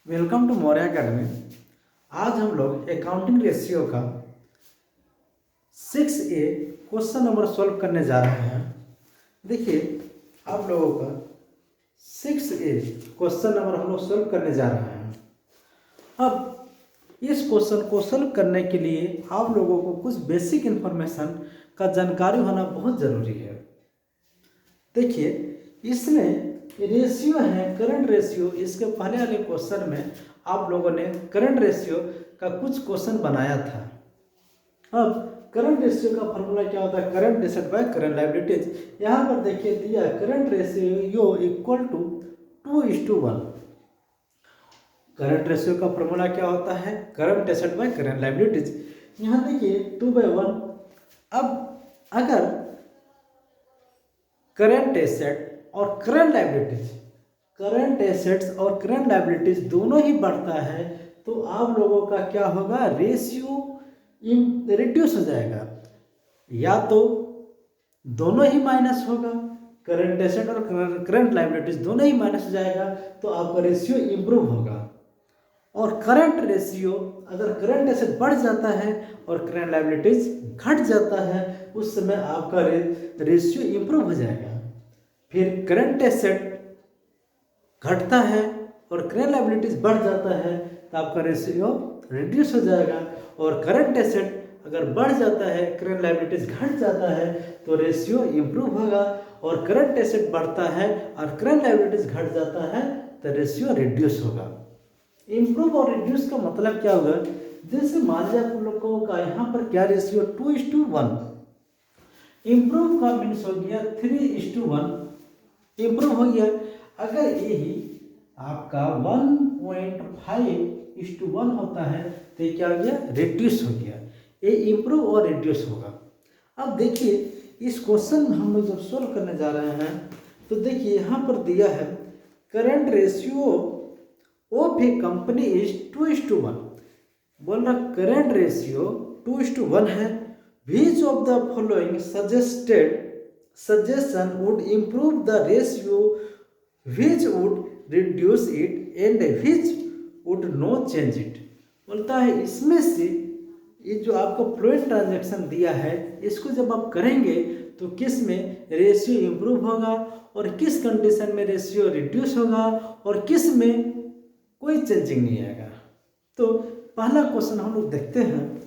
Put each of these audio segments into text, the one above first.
Welcome to Maurya academy. आज हम लोग अकाउंटिंग रेशियो का 6A क्वेश्चन नंबर सॉल्व करने जा रहे हैं। देखिए, आप लोगों का 6A क्वेश्चन नंबर हम लोग सॉल्व करने जा रहे हैं। अब इस क्वेश्चन को सॉल्व करने के लिए आप लोगों को कुछ बेसिक इन्फॉर्मेशन का जानकारी होना बहुत ज़रूरी है। देखिए, इसमें रेशियो है, करंट रेशियो। इसके पहले वाले क्वेश्चन में आप लोगों ने करंट रेशियो का कुछ क्वेश्चन बनाया था। अब करंट रेशियो का फॉर्मूला क्या होता है? Current asset by current liabilities. यहाँ पर देखिए दिया current ratio equal to 2:1। Current ratio का फॉर्मूला क्या होता है? Current asset by current liabilities. यहाँ देखिए 2/1। अब अगर करंट एसेट और करंट लायबिलिटीज, करंट एसेट्स और करंट लायबिलिटीज दोनों ही बढ़ता है तो आप लोगों का क्या होगा? रेशियो रिड्यूस हो जाएगा। या तो दोनों ही माइनस होगा, करंट एसेट और करंट लायबिलिटीज दोनों ही माइनस हो जाएगा तो आपका रेशियो इंप्रूव होगा। और करंट रेशियो अगर करंट एसेट बढ़ जाता है और करंट लायबिलिटीज घट जाता है उस समय आपका रेशियो इंप्रूव हो जाएगा। फिर करंट एसेट घटता है और करंट लायबिलिटीज बढ़ जाता है तो आपका रेशियो रिड्यूस हो जाएगा। और करंट एसेट अगर बढ़ जाता है, करंट लायबिलिटीज घट जाता है तो रेशियो इंप्रूव होगा। और करंट एसेट बढ़ता है और करंट लायबिलिटीज घट जाता है तो रेशियो रिड्यूस होगा। इंप्रूव और रिड्यूस का मतलब क्या होगा? जैसे मान लीजिए आप लोगों का यहाँ पर क्या रेशियो 2:1। इंप्रूव का मीन्स हो गया 3:1। इंप्रूव हो गया। अगर यही आपका 1.5:1 होता है तो ये क्या हो गया? रिड्यूस हो गया। ये इंप्रूव और रिड्यूस होगा। अब देखिए इस क्वेश्चन में हम लोग जब सोल्व करने जा रहे हैं तो देखिए यहाँ पर दिया है current ratio of A company is 2:1। बोल रहा करंट रेशियो 2:1 है। Which of the following suggestion would improve the ratio, which would reduce it and which would not change it। बोलता है इसमें से ये जो आपको फ्लोइंग ट्रांजैक्शन दिया है इसको जब आप करेंगे तो किस में रेशियो इंप्रूव होगा और किस कंडीशन में रेशियो रिड्यूस होगा और किस में कोई चेंजिंग नहीं आएगा। तो पहला क्वेश्चन हम लोग देखते हैं।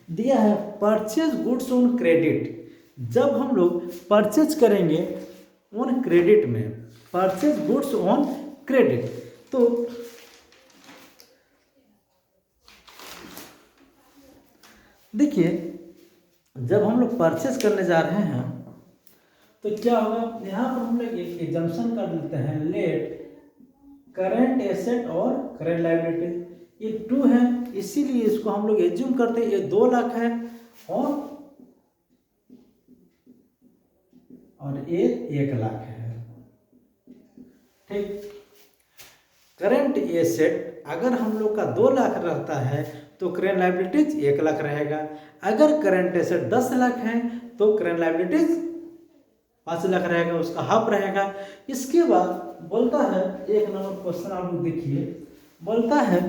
दिया है परचेज गुड्स ऑन क्रेडिट। जब हम लोग परचेज करेंगे ऑन क्रेडिट में, परचेज गुड्स ऑन क्रेडिट, तो देखिए जब हम लोग परचेज करने जा रहे हैं तो क्या होगा? यहाँ पर हम लोग एक एजम्पशन कर लेते हैं, लेट करंट एसेट और करंट लायबिलिटी ये 2 है, इसीलिए इसको हम लोग एज्यूम करते हैं ये 2 लाख है और ये 1 लाख है। ठीक। करंट एसेट अगर हम लोग का 2 लाख रहता है तो करंट लायबिलिटीज 1 लाख रहेगा। अगर करंट एसेट 10 लाख है तो करंट लायबिलिटीज 5 लाख रहेगा, उसका हाफ रहेगा। इसके बाद बोलता है एक नंबर क्वेश्चन आप लोग देखिए, बोलता है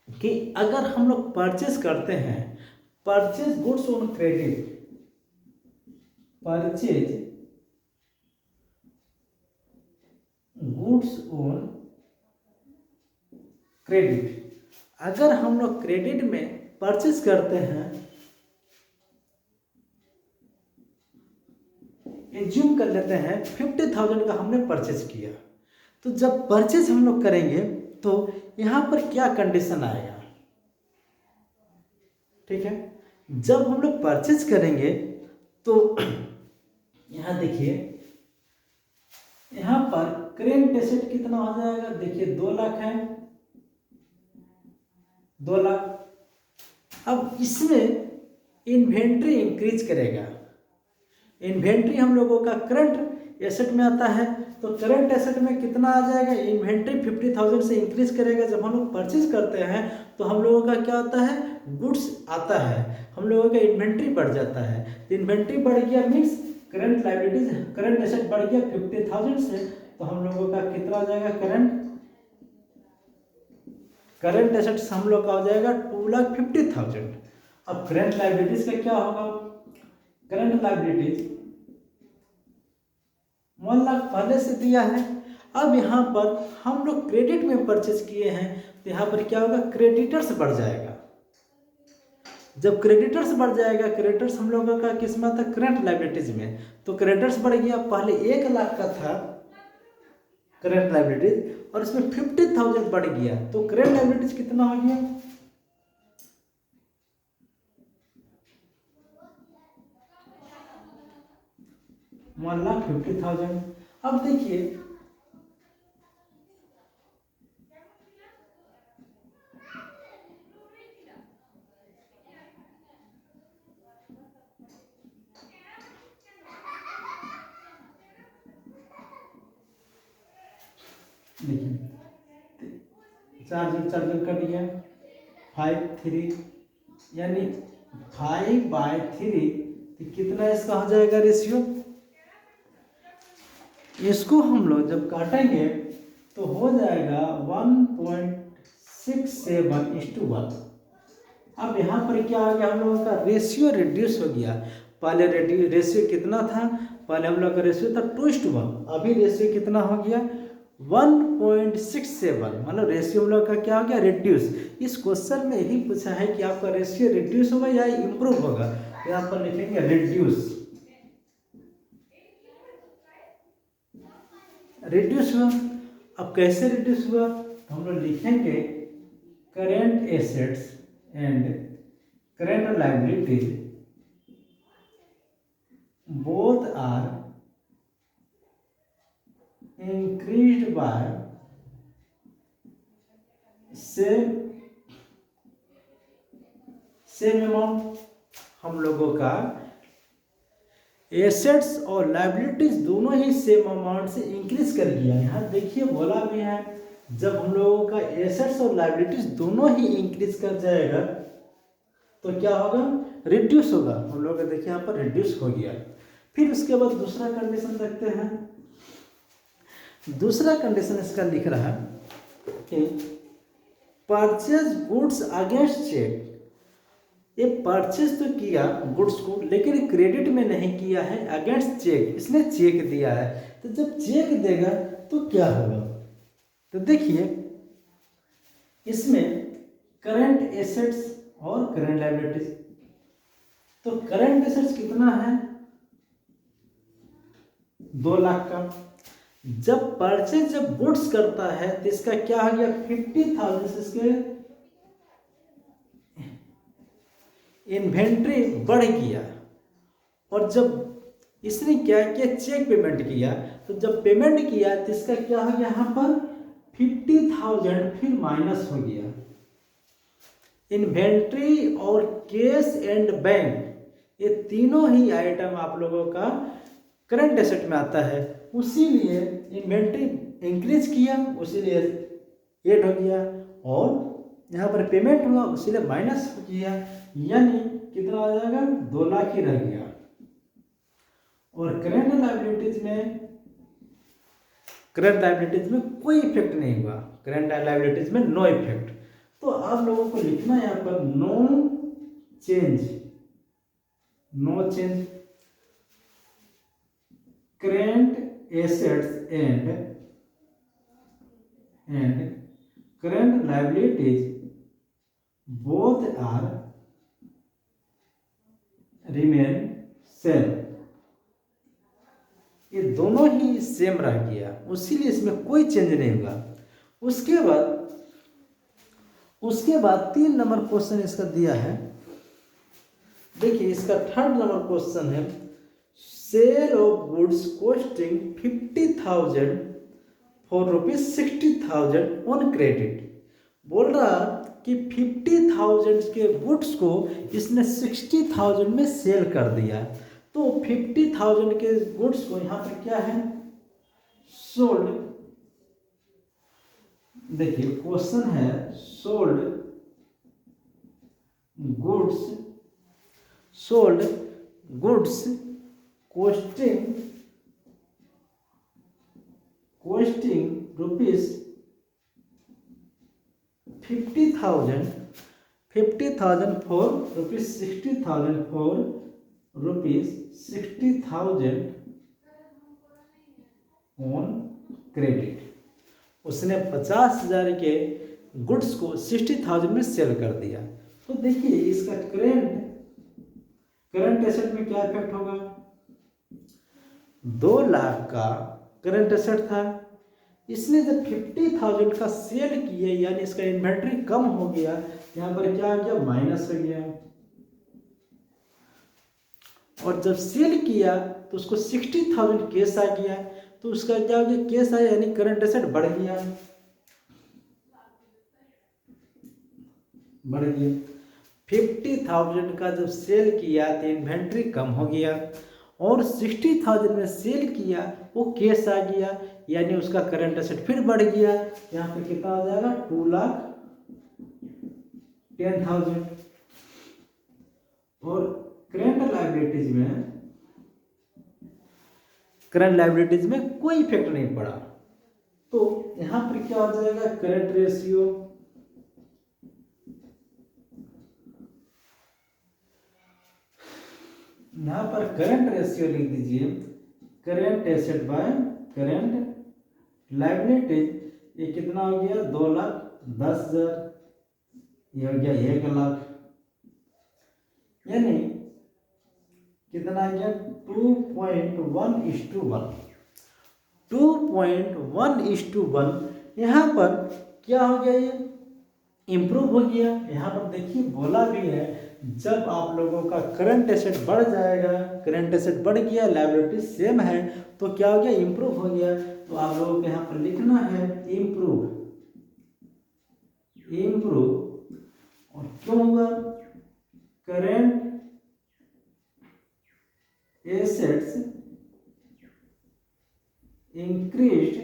कि अगर हम लोग परचेज करते हैं, purchase goods on credit, purchase goods on credit, अगर हम लोग क्रेडिट में परचेज करते हैं, एज्यूम कर लेते हैं 50,000 का हमने परचेज किया, तो जब परचेज हम लोग करेंगे तो यहाँ पर क्या कंडीशन आएगा? ठीक है, जब हम लोग परचेज करेंगे तो यहाँ देखिए यहाँ पर करेंट एसेट कितना हो जाएगा? देखिए 2 लाख है, 2 लाख। अब इसमें इन्वेंट्री इंक्रीज करेगा। इन्वेंट्री हम लोगों का करंट एसेट में आता है तो करंट एसेट में कितना आ जाएगा? इन्वेंट्री 50,000 से इंक्रीज करेगा। जब हम लोग परचेज करते हैं तो हम लोगों का क्या आता है? गुड्स आता है, हम लोगों का इन्वेंट्री बढ़ जाता है। इन्वेंट्री बढ़ गया means current liabilities, current asset बढ़ गया 50,000 से, तो हम लोगों का कितना आ जाएगा? करंट करंट एसेट्स हम लोग का हो जाएगा 2,50,000। अब करंट लाइबिलिटीज का क्या होगा? करंट लाइबिलिटीज 1 लाख पहले से दिया है। अब यहाँ पर हम लोग क्रेडिट में परचेज किए हैं, तो यहाँ पर क्या होगा? क्रेडिटर्स बढ़ जाएगा। जब क्रेडिटर्स बढ़ जाएगा, क्रेडिटर्स हम लोगों का किस्मत है करंट लाइबिलिटीज में, तो क्रेडिटर्स बढ़ गया। पहले 1 लाख का था करंट लाइबिलिटीज और इसमें 50,000 बढ़ गया, तो करंट लाइबिलिटीज कितना हो गया? 1,50,000। अब देखिए चार्जर कर दिया 5/3, यानी 5/3, तो कितना इसका हो जाएगा रेशियो? इसको हम लोग जब काटेंगे तो हो जाएगा 1.67:1। अब यहाँ पर क्या आ गया? हम लोगों का रेशियो रिड्यूस हो गया। पहले रेशियो कितना था? पहले हम लोग का रेशियो था 2:1, अभी रेशियो कितना हो गया? 1.67। मतलब रेशियो हम लोग का क्या हो गया? रिड्यूस। इस क्वेश्चन में यही पूछा है कि आपका रेशियो रिड्यूस होगा या इम्प्रूव होगा, तो यहाँ पर लिखेंगे रिड्यूस। रिड्यूस हुआ। अब कैसे रिड्यूस हुआ? तो हम लोग लिखेंगे current assets and current liabilities both are increased by same amount. हम लोगों का एसेट्स और लायबिलिटीज दोनों ही सेम अमाउंट से इंक्रीज कर गया। यहाँ देखिए बोला भी है, जब हम लोगों का एसेट्स और लायबिलिटीज दोनों ही इंक्रीज कर जाएगा तो क्या होगा? रिड्यूस होगा। हम लोग का देखिए यहाँ पर रिड्यूस हो गया। फिर उसके बाद दूसरा कंडीशन देखते हैं। दूसरा कंडीशन इसका लिख रहा है कि परचेज गुड्स अगेंस्ट चेक। ये परचेज तो किया गुड्स को, लेकिन क्रेडिट में नहीं किया है, अगेंस्ट चेक। इसने चेक दिया है, तो जब चेक देगा तो क्या होगा? तो देखिए इसमें करंट एसेट्स और करंट लायबिलिटीज। तो करंट एसेट्स कितना है? 2 लाख का। जब परचेज जब गुड्स करता है तो इसका क्या हो गया? 50,000 इसके इन्वेंट्री बढ़ गया। और जब इसने क्या किया? चेक पेमेंट किया। तो जब पेमेंट किया तो इसका क्या हो गया? यहाँ पर 50,000 फिर माइनस हो गया। इन्वेंट्री और कैश एंड बैंक, ये तीनों ही आइटम आप लोगों का करंट एसेट में आता है। उसीलिए इन्वेंट्री इंक्रीज किया, उसीलिए ऐड हो गया, और यहाँ पर पेमेंट हुआ उसीलिए माइनस हो गया। यानी कितना आ जाएगा? 2 लाख ही रह गया। और करंट लायबिलिटीज में कोई इफेक्ट नहीं हुआ। करंट लायबिलिटीज में नो इफेक्ट। तो आप लोगों को लिखना है यहाँ पर no change current assets and current liabilities both are remain same. ये दोनों ही सेम रह गया, उसीलिए इसमें कोई चेंज नहीं हुआ। उसके बाद 3 नंबर क्वेश्चन इसका दिया है। देखिए इसका 3rd नंबर क्वेश्चन है, sale of goods costing 50,000 for ₹60,000 on credit. बोल रहा कि 50,000 के गुड्स को इसने 60,000 में सेल कर दिया। तो 50,000 के गुड्स को यहाँ पर क्या है? सोल्ड। देखिए क्वेश्चन है sold goods costing 50,000 for rupees 60,000 for rupees 60,000 on credit. उसने 50,000 के गुड्स को 60,000 में सेल कर दिया। तो देखिए इसका करंट एसेट में क्या इफेक्ट होगा। 2 लाख का करंट एसेट था, इसने जब 50,000 का सेल किया यानी इसका इन्वेंट्री कम हो गया, यहाँ पर क्या आ गया माइनस हो गया। और जब सेल किया तो उसको 60,000 कैश आ गया, तो उसका क्या हो गया कैश आया यानी करंट एसेट बढ़ गया। 50,000 का जब सेल किया तो इन्वेंट्री कम हो गया, और 60,000 में सेल किया वो कैश आ गया यानी उसका करंट एसेट फिर बढ़ गया। यहाँ पे कितना हो जाएगा 2,10,000। और करंट लायबिलिटीज में कोई इफेक्ट नहीं पड़ा। तो यहाँ पर क्या हो जाएगा करंट रेशियो, यहाँ पर करंट रेशियो लिख दीजिए, current asset by current liabilities. ये कितना हो गया 2,10,000, ये हो गया 1,00,000, यानी कितना आ गया 2.1:1। 2.1:1 यहाँ पर क्या हो गया, ये इम्प्रूव हो गया। यहाँ पर देखिए बोला भी है जब आप लोगों का करंट एसेट बढ़ जाएगा, करंट एसेट बढ़ गया लायबिलिटी सेम है तो क्या हो गया इम्प्रूव हो गया। तो आप लोगों को यहाँ पर लिखना है इम्प्रूव। और क्यों हुआ, current assets increased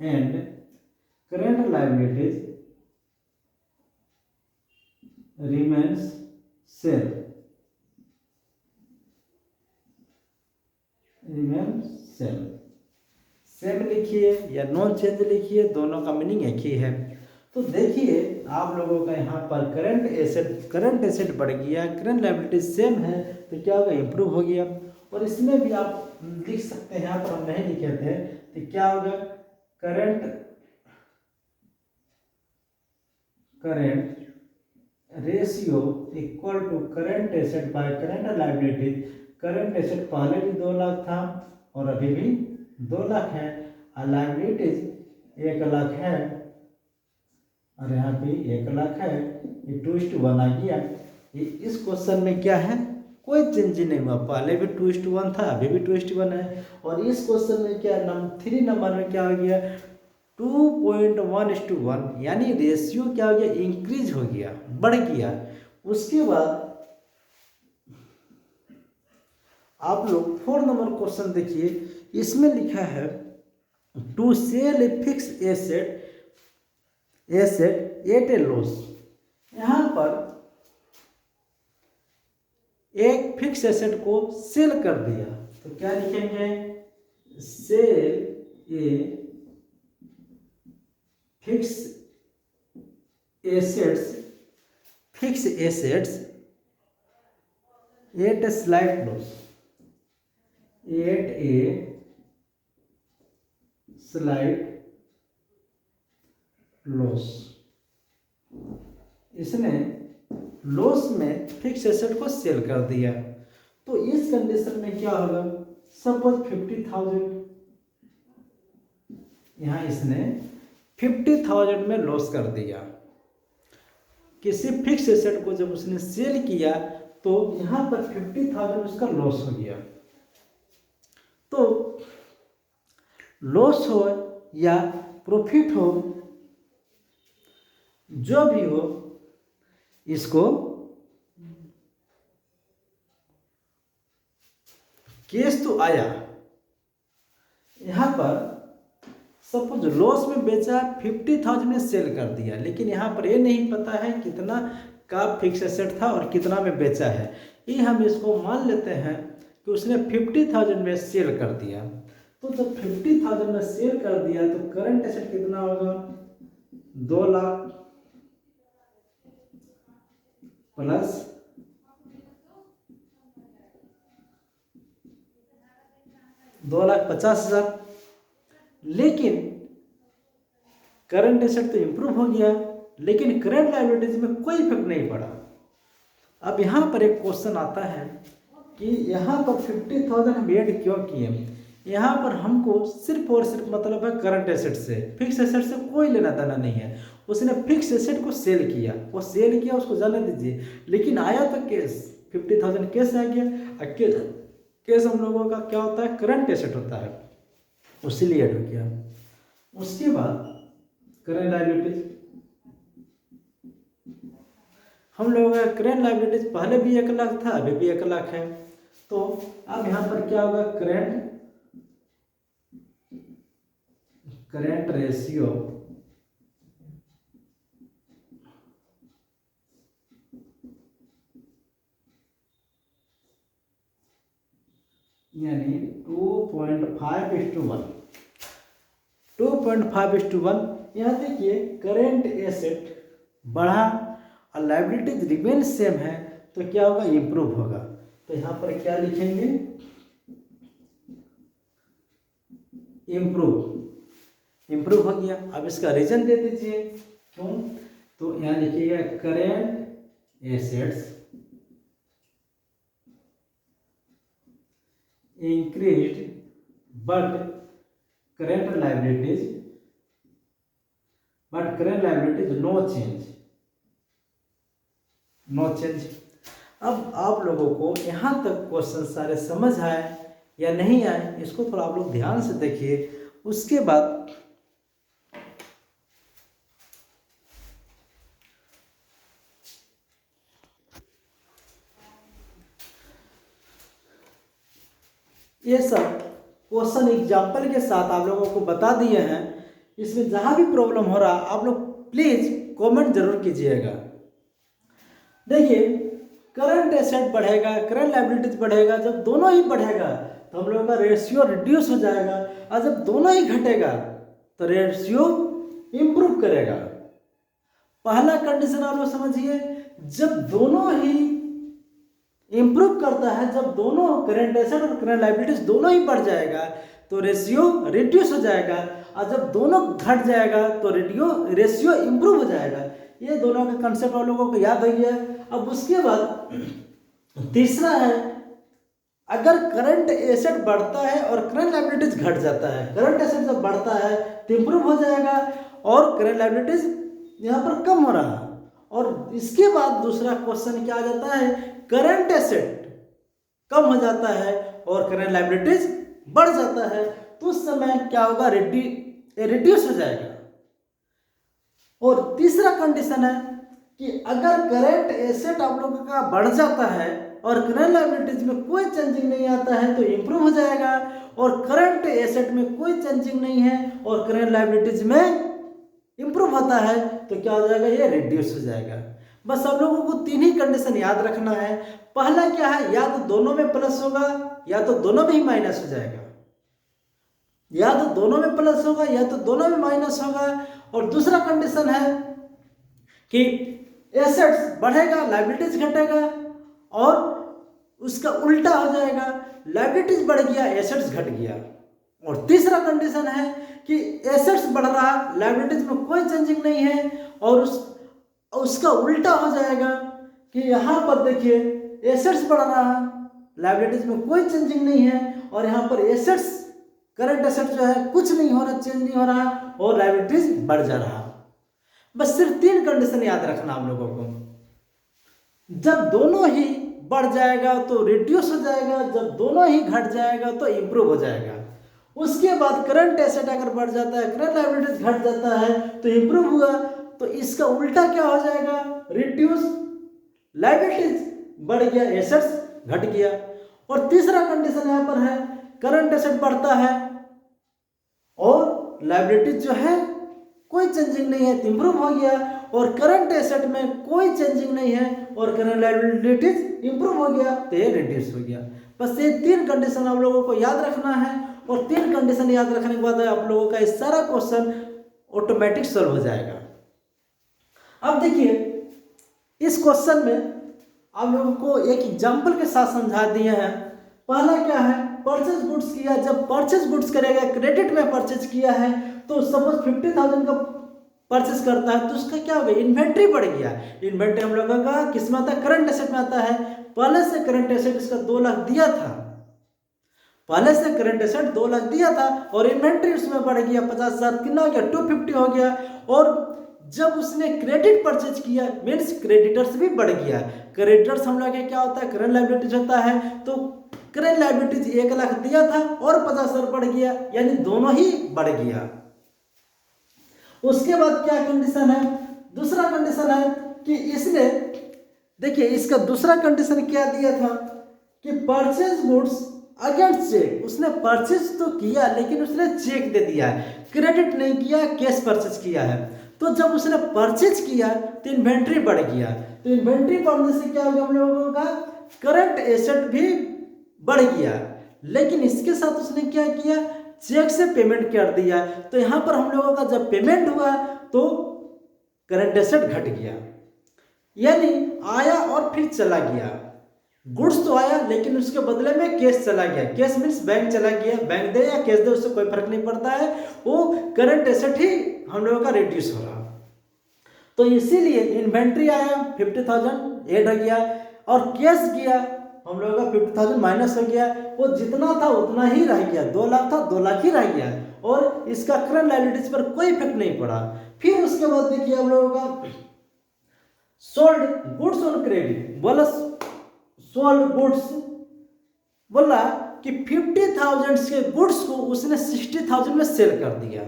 and current liabilities remains same। Same लिखिए या नॉन चेंज लिखिए, दोनों का मीनिंग एक ही है। तो देखिए आप लोगों का यहाँ पर करंट एसेट बढ़ गया, करंट लायबिलिटी सेम है तो क्या होगा इम्प्रूव हो गया। और इसमें भी आप लिख सकते हैं, यहाँ पर हम नहीं लिखे थे तो क्या होगा current ratio equal to current asset by current liability. Current asset पहले भी 2 लाख था और अभी भी 2 लाख है, और लायबिलिटीज 1,00,000 है और यहाँ पे 1,00,000 है। ये 2:1 आ गया। ये इस क्वेश्चन में क्या है कोई चेंज नहीं हुआ, पहले भी 2:1 था अभी भी 2:1 है। और इस क्वेश्चन में क्या 3 नंबर में क्या हो गया 2.1:1 यानी रेशियो क्या हो गया इंक्रीज हो गया, बढ़ गया। उसके बाद आप लोग 4 नंबर क्वेश्चन देखिए, इसमें लिखा है to sell a fix asset at a loss. यहाँ पर एक फिक्स एसेट को सेल कर दिया तो क्या लिखेंगे sell a fix assets at a slight loss, at a slight loss. इसने लॉस में फिक्स एसेट को सेल कर दिया। तो इस कंडीशन में क्या होगा, सपोज 50,000, यहां इसने 50,000 में लॉस कर दिया। किसी फिक्स एसेट को जब उसने सेल किया तो यहां पर 50,000 उसका लॉस हो गया। तो लॉस हो या प्रॉफिट हो, जो भी हो, इसको केस तो आया। यहां पर सपोज लॉस में बेचा 50,000 में सेल कर दिया, लेकिन यहाँ पर ये नहीं पता है कितना का फिक्स एसेट था और कितना में बेचा है। ये हम इसको मान लेते हैं कि उसने 50,000 में सेल कर दिया। तो जब 50,000 में सेल कर दिया तो करंट एसेट कितना होगा 2 लाख। प्लस 2,50,000। लेकिन करंट एसेट तो इम्प्रूव हो गया, लेकिन करंट लायबिलिटीज में कोई इफेक्ट नहीं पड़ा। अब यहाँ पर एक क्वेश्चन आता है कि यहाँ पर 50,000 हम ऐड क्यों किए। यहाँ पर हमको सिर्फ और सिर्फ मतलब है करंट एसेट से, फिक्स एसेट से कोई लेना देना नहीं है। उसने फिक्स एसेट को सेल किया, वो सेल किया, उसको जाने दीजिए। लेकिन आया तो केस 50,000 केस आ गया। केस हम लोगों का क्या होता है, करंट एसेट होता है, उसीलिए ऐड हो गया। उसके बाद करंट लायबिलिटीज, हम लोगों का करंट लायबिलिटीज पहले भी 1 लाख था, अभी भी 1 लाख है। तो अब यहाँ पर क्या होगा, करंट रेशियो यानी 2.5:1। 2.5:1। यहाँ देखिए करेंट एसेट बढ़ा और लायबिलिटीज रिमेन सेम है, तो क्या होगा, इम्प्रूव होगा। तो यहाँ पर क्या लिखेंगे, इम्प्रूव हो गया। अब इसका रीजन दे दीजिए क्यों, तो यहाँ लिखिएगा current assets increased but current liabilities no change। अब आप लोगों को यहाँ तक क्वेश्चन सारे समझ आए या नहीं आए, इसको थोड़ा आप लोग ध्यान से देखिए। उसके बाद ये सब क्वेश्चन एग्जाम्पल के साथ आप लोगों को बता दिए हैं। इसमें जहाँ भी प्रॉब्लम हो रहा आप लोग प्लीज कमेंट जरूर कीजिएगा। देखिए करंट एसेट बढ़ेगा, करंट लायबिलिटीज बढ़ेगा। जब दोनों ही बढ़ेगा तो हम लोगों का रेशियो रिड्यूस हो जाएगा, और जब दोनों ही घटेगा तो रेशियो इंप्रूव करेगा। पहला कंडीशन आप लोग समझिए, जब दोनों ही इंप्रूव करता है, जब दोनों करंट एसेट और करंट लायबिलिटीज दोनों ही बढ़ जाएगा तो रेशियो रिड्यूस हो जाएगा, और जब दोनों घट जाएगा तो रेशियो इंप्रूव हो जाएगा। ये दोनों का कंसेप्ट आप लोगों को याद हो गया। अब उसके बाद तीसरा है, अगर करंट एसेट बढ़ता है और करंट लायबिलिटीज घट जाता है, करंट एसेट जब बढ़ता है तो इंप्रूव हो जाएगा और करंट लायबिलिटीज यहाँ पर कम हो रहा है। और इसके बाद दूसरा क्वेश्चन क्या आ जाता है, करंट एसेट कम हो जाता है और करंट लायबिलिटीज बढ़ जाता है, तो उस समय क्या होगा, रिड्यूस हो जाएगा। और तीसरा कंडीशन है कि अगर करंट एसेट आप लोगों का बढ़ जाता है और करंट लायबिलिटीज में कोई चेंजिंग नहीं आता है तो इंप्रूव हो जाएगा, और करंट एसेट में कोई चेंजिंग नहीं है और करंट लायबिलिटीज में इंप्रूव होता है तो क्या हो जाएगा, ये रिड्यूस हो जाएगा। बस आप लोगों को 3 ही कंडीशन याद रखना है। पहला क्या है, या तो दोनों में प्लस होगा या तो दोनों में ही माइनस हो जाएगा, या तो दोनों में प्लस होगा या तो दोनों में माइनस होगा। और दूसरा कंडीशन है कि एसेट्स बढ़ेगा, लायबिलिटीज घटेगा, और उसका उल्टा हो जाएगा, लायबिलिटीज बढ़ गया, एसेट्स घट गया। और तीसरा कंडीशन है कि एसेट्स बढ़ रहा, लायबिलिटीज में कोई चेंजिंग नहीं है, और उसका उल्टा हो जाएगा कि यहाँ पर देखिए एसेट्स बढ़ रहा, लायबिलिटीज में कोई चेंजिंग नहीं है, और यहाँ पर एसेट्स, करंट एसेट जो है कुछ नहीं हो रहा, चेंज नहीं हो रहा, और लायबिलिटीज बढ़ जा रहा। बस सिर्फ 3 कंडीशन याद रखना आप लोगों को। जब दोनों ही बढ़ जाएगा तो रिड्यूस हो जाएगा, जब दोनों ही घट जाएगा तो इंप्रूव हो जाएगा। उसके बाद करंट एसेट अगर बढ़ जाता है, करंट लायबिलिटीज घट जाता है तो इंप्रूव हुआ, तो इसका उल्टा क्या हो जाएगा, रिड्यूस, लायबिलिटीज बढ़ गया, एसेट्स घट गया। और तीसरा कंडीशन यहाँ पर है, करंट एसेट बढ़ता है और लायबिलिटीज जो है कोई चेंजिंग नहीं है, इंप्रूव हो गया, और करंट एसेट में कोई चेंजिंग नहीं है और करंट लायबिलिटीज इंप्रूव हो गया तो ये रिड्यूस हो गया। बस ये 3 कंडीशन आप लोगों को याद रखना है, और 3 कंडीशन याद रखने के बाद आप लोगों का ये सारा क्वेश्चन ऑटोमेटिक सॉल्व हो जाएगा। अब देखिए इस क्वेश्चन में आप लोगों को एक एग्जाम्पल के साथ समझा दिए हैं। पहला क्या है, परचेज गुड्स किया। जब परचेज गुड्स करेगा, क्रेडिट में परचेज किया है, तो सपोज 50,000 का परचेज करता है तो उसका क्या हो गया, इन्वेंट्री बढ़ गया। इन्वेंट्री हम लोगों का किस में आता है, करंट एसेट में आता है। पहले से करंट एसेट इसका 2 लाख दिया था, पहले से करंट एसेट 2 लाख दिया था और इन्वेंट्री उसमें बढ़ गया 50,000, कितना हो गया, 250 हो गया। और जब उसने क्रेडिट परचेज किया मीन्स क्रेडिटर्स भी बढ़ गया। क्रेडिटर्स हम लोग क्या होता है, करंट लायबिलिटीज होता है। तो करंट लायबिलिटीज 1 लाख दिया था और 50,000 बढ़ गया, यानी दोनों ही बढ़ गया। उसके बाद क्या कंडीशन है, दूसरा कंडीशन है कि इसने, देखिए इसका दूसरा कंडीशन क्या दिया था कि परचेज गुड्स अगेंस्ट चेक। उसने परचेज तो किया लेकिन उसने चेक दे दिया है, क्रेडिट नहीं किया, कैश परचेज किया है। तो जब उसने परचेज किया तो इन्वेंट्री बढ़ गया। तो इन्वेंट्री बढ़ने से क्या हो गया, हम लोगों का करंट एसेट भी बढ़ गया। लेकिन इसके साथ उसने क्या किया, चेक से पेमेंट कर दिया। तो यहाँ पर हम लोगों का जब पेमेंट हुआ तो करंट एसेट घट गया, यानी आया और फिर चला गया। गुड्स तो आया लेकिन उसके बदले में कैश चला गया। कैश मीन्स बैंक चला गया, बैंक दे या कैश दे उससे कोई फर्क नहीं पड़ता है, वो करंट एसेट ही हम लोगों का रिड्यूस हो रहा। तो इसीलिए इन्वेंट्री आया 50,000 ऐड हो गया और कैश गया हम लोगों का 50,000 माइनस हो गया। वो जितना था उतना ही रह गया, 2 लाख था 2 लाख ही रह गया और इसका करंट लायबिलिटीज पर कोई इफेक्ट नहीं पड़ा। फिर उसके बाद देखिए हम लोगों का सोल्ड गुड्स ऑन क्रेडिट, बोला सोल्ड गुड्स, बोला कि 50,000 के गुड्स को उसने 60,000 में सेल कर दिया।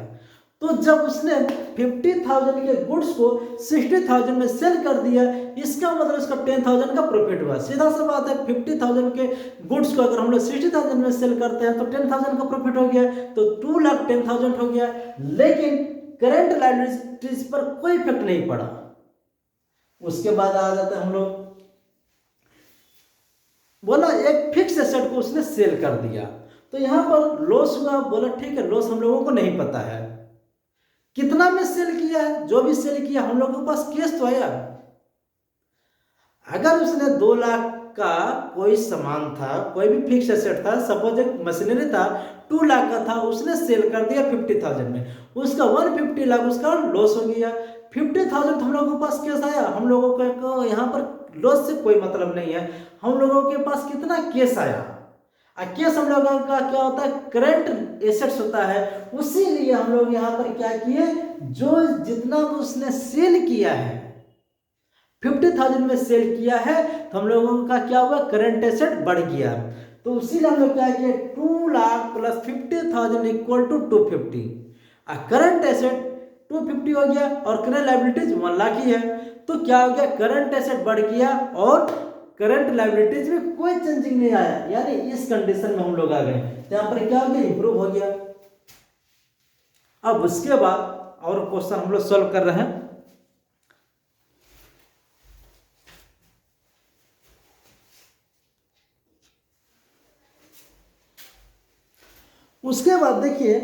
तो जब उसने 50,000 के गुड्स को 60,000 में सेल कर दिया, इसका मतलब उसका 10,000 का प्रॉफिट हुआ। सीधा सा बात है, 50,000 के गुड्स को अगर हम लोग 60,000 में सेल करते हैं तो 10,000 का प्रॉफिट हो गया, तो 2,10,000 हो गया। लेकिन करंट लायबिलिटीज पर कोई इफेक्ट नहीं पड़ा। उसके बाद आ जाता है हम लोग, बोला एक फिक्स एसेट को उसने सेल कर दिया, तो यहां पर लॉस हुआ। बोला ठीक है, लॉस हम लोगों को नहीं पता है कितना में सेल किया है, जो भी सेल किया हम लोगों के पास कैश तो आया। अगर उसने 2 लाख का कोई सामान था, कोई भी फिक्स एसेट था, सपोज एक मशीनरी था 2 लाख का था, उसने सेल कर दिया 50,000 में, उसका 150 लाख उसका लॉस हो गया। 50,000 हम लोगों के पास कैश आया, हम लोगों को यहाँ पर लॉस से कोई मतलब नहीं है। हम लोगों के पास कितना कैश आया, कैश हम लोगों का क्या होता है, करंट एसेट्स होता है। उसीलिए हम लोग यहाँ पर क्या किए, जो जितना उसने सेल किया है 50,000 में सेल किया है, तो हम लोगों का क्या हुआ, करंट एसेट बढ़ गया। तो उसीलिए हम लोग क्या किए, 2 lakh plus 50,000 equal to 250। Current asset 250 हो गया और करंट लायबिलिटीज 1 लाख ही है। तो क्या हो गया, करंट एसेट बढ़ गया और करंट लायबिलिटीज में कोई चेंजिंग नहीं आया, यानी इस कंडीशन में हम लोग आ गए। तो यहाँ पर क्या हो गया, इंप्रूव हो गया। अब उसके बाद और क्वेश्चन हम लोग सॉल्व कर रहे हैं। उसके बाद देखिए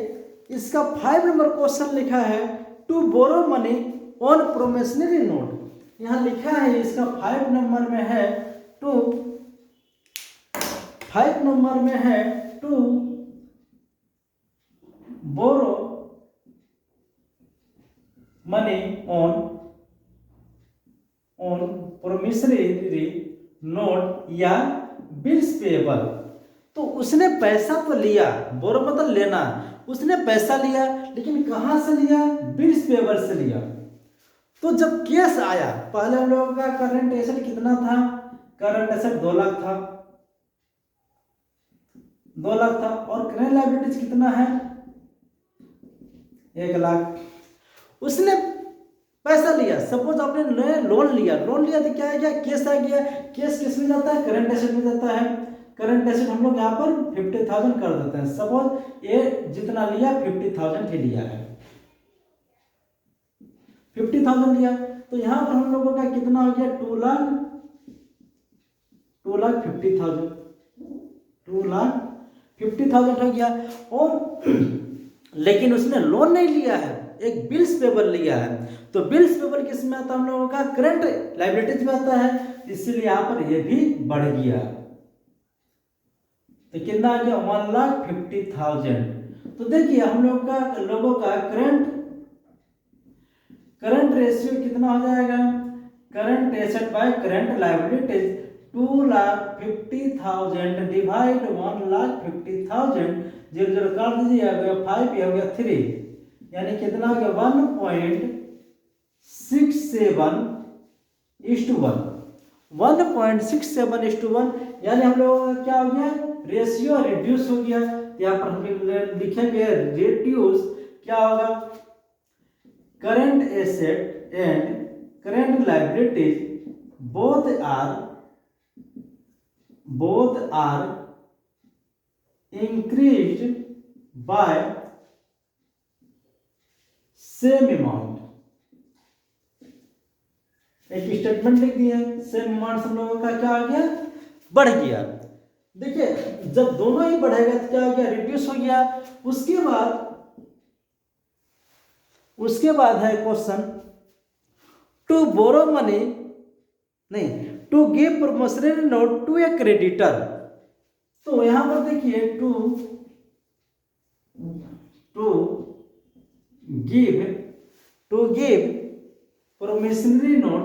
इसका 5 नंबर क्वेश्चन लिखा है, to borrow money on promissory note. यहां लिखा है इसका 5 नंबर में है, टू 5 नंबर में है to borrow money on promissory note या बिल्स पेएबल। तो उसने पैसा तो लिया, बोरो मतलब लेना, उसने पैसा लिया लेकिन कहां से लिया, बिल्स पेएबल से लिया। तो जब केस आया, पहले हम लोगों का करंट एसेट कितना था, करंट एसेट 2 लाख था, 2 लाख था और करंट लायबिलिटीज कितना है 1 लाख। उसने पैसा लिया, सपोज आपने लोन लिया, लोन लिया तो क्या है, क्या केस आ गया। केस किस में जाता है, करंट एसेट में जाता है। करंट एसेट हम लोग यहाँ पर 50,000 कर देते हैं। सपोज ये जितना लिया 50,000 ही लिया है, 50,000 लिया, तो यहाँ पर हम लोगों का कितना हो गया, 2,50,000, 2,50,000 हो गया। और लेकिन उसने लोन नहीं लिया है, एक बिल्स पेबल लिया है, तो बिल्स पेबल किस में आता है हम लोगों का, करंट लायबिलिटीज में आता है, इसीलिए यहाँ पर ये भी बढ़ गया। तो कितना आ गया 1,50,000। तो देखिए हम लोगों का करंट रेशियो कितना हो जाएगा, current asset by current liabilities 2,50,000 divide 1,50,000, 0 काट दीजिए, 5 ये हो गया 3, यानी कितना हो गया 1.67:1, 1.67:1, यानी हम लोगों का क्या हो गया, रेशियो रिड्यूस हो गया। यहाँ पर हम लिखेंगे रिड्यूस, क्या होगा, current asset and current liabilities both are increased by same amount। एक स्टेटमेंट लिख दिए, सेम अमाउंट हम लोगों का क्या आ गया, बढ़ गया। देखिए जब दोनों ही बढ़ेगा तो क्या हो गया, रिड्यूस हो गया। उसके बाद है क्वेश्चन, टू बोरो मनी, नहीं, to give promissory note to a creditor. तो यहां पर देखिए to give promissory note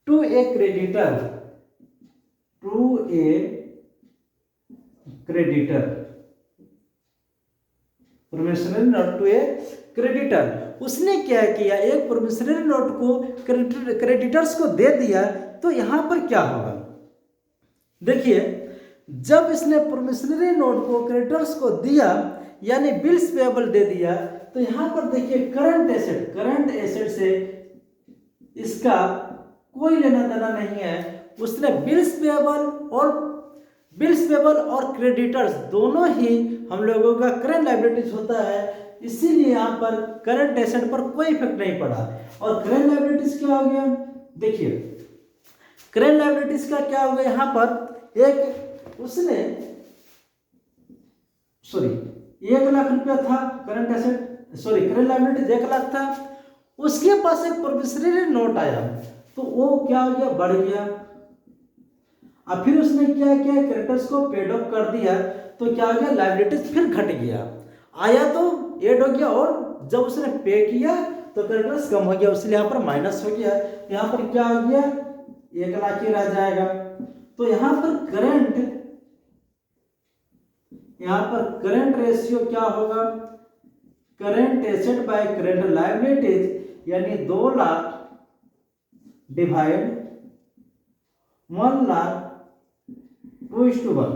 to a creditor, promissory note to a creditor. उसने क्या किया, एक प्रोमिसरी नोट को क्रेडिटर्स को दे दिया, तो यहां पर क्या होगा, देखिए जब इसने प्रोमिसरी नोट को क्रेडिटर्स को दिया यानी बिल्स पेएबल दे दिया, तो यहां पर देखिए करंट एसेट से इसका कोई लेना देना नहीं है। उसने बिल्स पेएबल और क्रेडिटर्स दोनों ही हम लोगों का करंट लायबिलिटीज होता है, इसीलिए यहाँ पर करंट एसेट पर कोई इफेक्ट नहीं पड़ा। और करंट लायबिलिटीज क्या हो गया, देखिए करंट लायबिलिटीज का क्या हो गया, यहाँ पर एक उसने 1 लाख रुपया था करंट लायबिलिटीज 1 लाख था, उसके पास एक प्रोमिसरी नोट आया, तो वो क्या हो गया, बढ़ गया। अब फिर उसने क्या किया, क्रेडिटर्स को पेड ऑफ कर दिया, तो क्या हो गया, लायबिलिटीज फिर घट गया, आया तो एड हो गया, और जब उसने पे किया तो क्रेडिटर्स कम हो गया, इसलिए यहाँ पर माइनस हो गया। यहाँ पर क्या हो गया, 1 लाख ही रह जाएगा। तो यहाँ पर करंट रेशियो क्या होगा, current asset by current liabilities, यानी 2 लाख डिवाइड 1 लाख 2:1।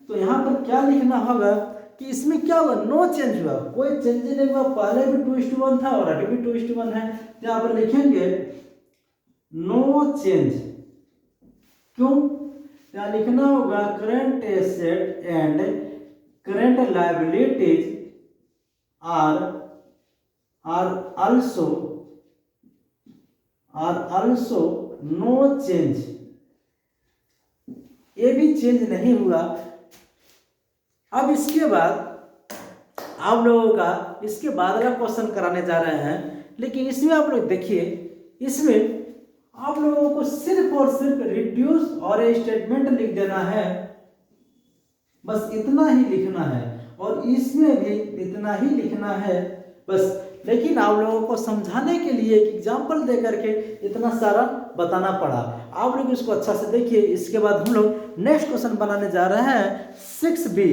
तो यहाँ पर क्या लिखना होगा कि इसमें क्या हुआ, नो चेंज हुआ, कोई चेंज नहीं हुआ, पहले भी 2:1 था और अभी भी 2:1 है। तो यहाँ पर लिखेंगे नो चेंज, क्यों, यहाँ लिखना होगा current asset and current liabilities are also no change, ये भी चेंज नहीं हुआ। अब इसके बाद आप लोगों का इसके बाद का क्वेश्चन कराने जा रहे हैं, लेकिन इसमें आप लोग देखिए, इसमें आप लोगों को सिर्फ और सिर्फ रिड्यूस और स्टेटमेंट लिख देना है, बस इतना ही लिखना है, और इसमें भी इतना ही लिखना है बस। लेकिन आप लोगों को समझाने के लिए एक एग्जाम्पल दे करके इतना सारा बताना पड़ा। आप लोग इसको अच्छा से देखिए। इसके बाद हम लोग नेक्स्ट क्वेश्चन बनाने जा रहे हैं 6B।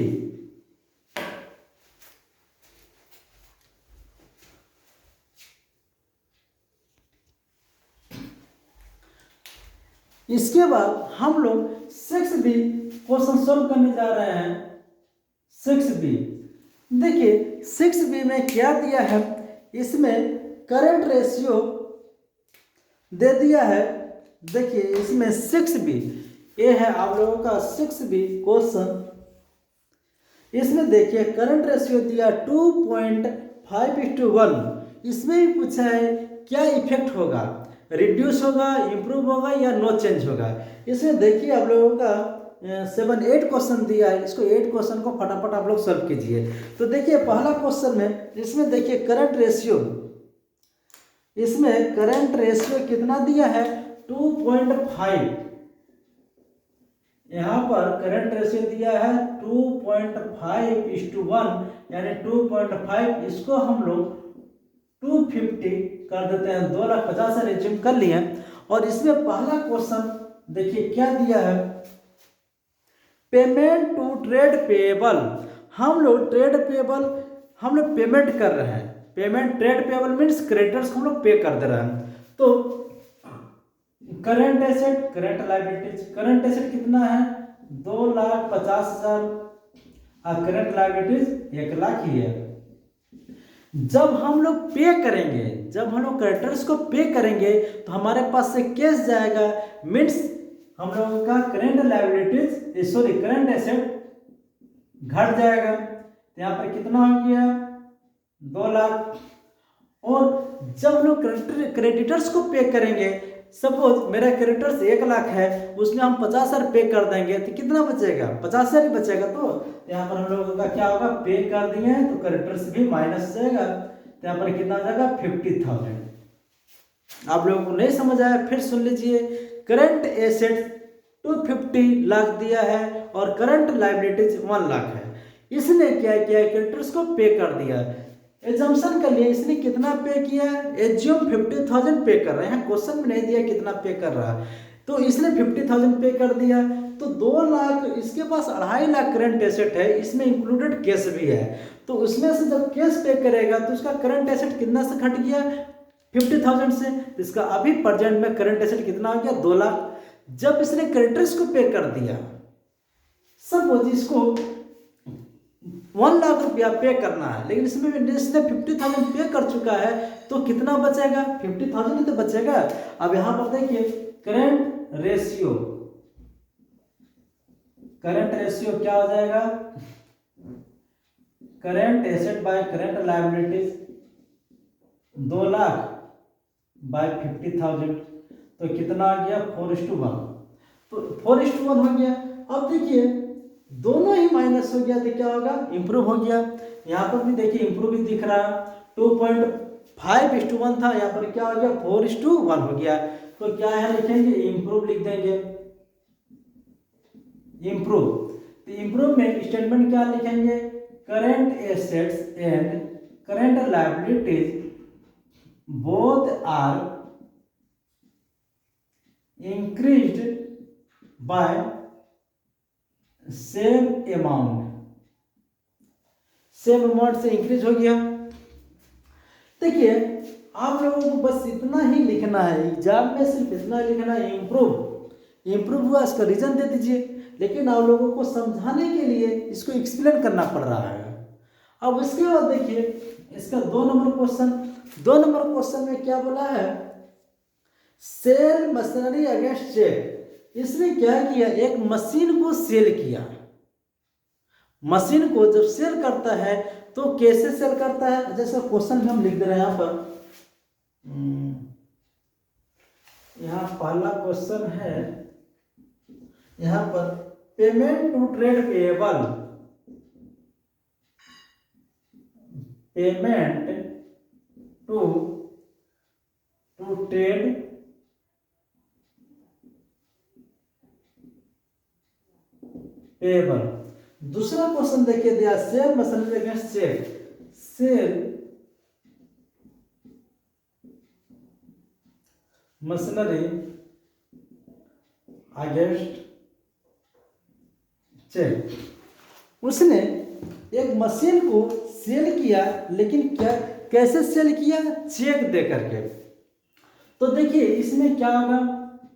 इसके बाद हम लोग 6B क्वेश्चन सॉल्व करने जा रहे हैं। 6B देखिए 6B में क्या दिया है, इसमें करंट रेशियो दे दिया है। देखिए इसमें 6B ये है आप लोगों का 6B क्वेश्चन। इसमें देखिए करंट रेशियो दिया 2.5:1। इसमें भी पूछा है क्या इफेक्ट होगा, रिड्यूस होगा, इम्प्रूव होगा या नो चेंज होगा। इसमें देखिए आप लोगों का 7-8 क्वेश्चन दिया है, इसको 8 क्वेश्चन को फटाफट आप लोग सॉल्व कीजिए। तो देखिए पहला क्वेश्चन में इसमें देखिए करंट रेशियो, इसमें करंट रेशियो कितना दिया है 2.5। यहाँ पर करंट रेशियो दिया है 2.5:1 यानी 2.5, इसको हम लोग 250 कर देते हैं, 2,50,000 से रिज्यूम कर लिए। और इसमें पहला क्वेश्चन देखिए क्या दिया है, पेमेंट टू ट्रेड पेएबल। हम लोग ट्रेड पेएबल हम लोग पेमेंट कर रहे हैं, payment trade payable means creditors को हम लोग पे कर दे रहे हैं। तो current asset, current liabilities, current asset कितना है 2,50,000 और करंट लायबिलिटीज 1,00,000 ही है। जब हम लोग पे करेंगे, जब हम लोग क्रेडिटर्स को पे करेंगे तो हमारे पास से कैश जाएगा, मीन्स हम लोगों का current liabilities sorry current asset घट जाएगा। तो यहाँ पर कितना हो गया 2,00,000। और जब हम लोग क्रेडिटर्स को पे करेंगे, सपोज मेरा क्रेडिटर्स 1,00,000 है, उसमें हम 50,000 पे कर देंगे तो कितना बचेगा 50,000 ही बचेगा। तो यहाँ पर हम लोगों का क्या होगा, पे कर दिए हैं तो क्रेडिटर्स भी माइनस जाएगा, तो यहाँ पर कितना हो जाएगा 50,000। आप लोगों को नहीं समझ आया फिर सुन लीजिए, करंट एसेट 250 लाख दिया है और करंट लायबिलिटीज 1,00,000 है। इसने क्या किया, क्रेडिटर्स को पे कर दिया। एजम्पशन कर लिए इसने कितना पे किया, एज्यूम 50,000 पे कर रहे हैं, क्वेश्चन में नहीं दिया कितना पे कर रहा है, तो इसने 50,000 पे कर दिया। तो 2,00,000, इसके पास 2.5 लाख करंट एसेट है, इसमें इंक्लूडेड कैश भी है। तो उसमें से जब कैश पे करेगा तो उसका करंट एसेट कितना से घट गया 50,000 से, तो इसका अभी प्रेजेंट में करंट एसेट कितना हो गया 2,00,000। जब इसने क्रेडिटर्स को पे कर दिया, सपोज इसको 1,00,000 रुपया पे करना है, लेकिन इसमें इसने 50,000 पे कर चुका है, तो कितना बचेगा 50,000 ही तो बचेगा। अब यहां पर देखिए करंट रेशियो, करंट रेशियो क्या हो जाएगा, current asset by current liabilities 2,00,000 by 50,000, तो कितना आ गया 4:1। तो 4:1 हो गया। अब देखिए दोनों ही माइनस हो गया तो क्या होगा, इंप्रूव हो गया। यहाँ पर भी देखिए इंप्रूव भी दिख रहा है, 2.5:1 था, यहाँ पर क्या हो गया 4:1 हो गया। तो क्या है लिखेंगे, इंप्रूव लिख देंगे, इंप्रूव। तो इंप्रूव में स्टेटमेंट क्या लिखेंगे, current assets and current liabilities both are increased by same amount, same amount से इंक्रीज हो गया। देखिए आप लोगों को बस इतना ही लिखना है, एग्जाम में सिर्फ इतना लिखना है, इम्प्रूव, इम्प्रूव हुआ इसका रीजन दे दीजिए। लेकिन आप लोगों को समझाने के लिए इसको एक्सप्लेन करना पड़ रहा है। अब इसके बाद देखिए इसका 2 नंबर क्वेश्चन, 2 नंबर क्वेश्चन में क्या बोला है, सेल मशीनरी अगेंस्ट चेक। इसने क्या किया, एक मशीन को सेल किया। मशीन को जब सेल करता है तो कैसे सेल करता है, जैसे क्वेश्चन में हम लिख दे रहे हैं यहाँ पर, यहाँ पहला क्वेश्चन है यहाँ पर payment to trade payable, payment to trade payable. दूसरा क्वेश्चन देखिए दिया, sell machinery against cheque, sell machinery against cheque. उसने एक मशीन को सेल किया, लेकिन क्या कैसे सेल किया, चेक दे करके। तो देखिए इसमें क्या होगा,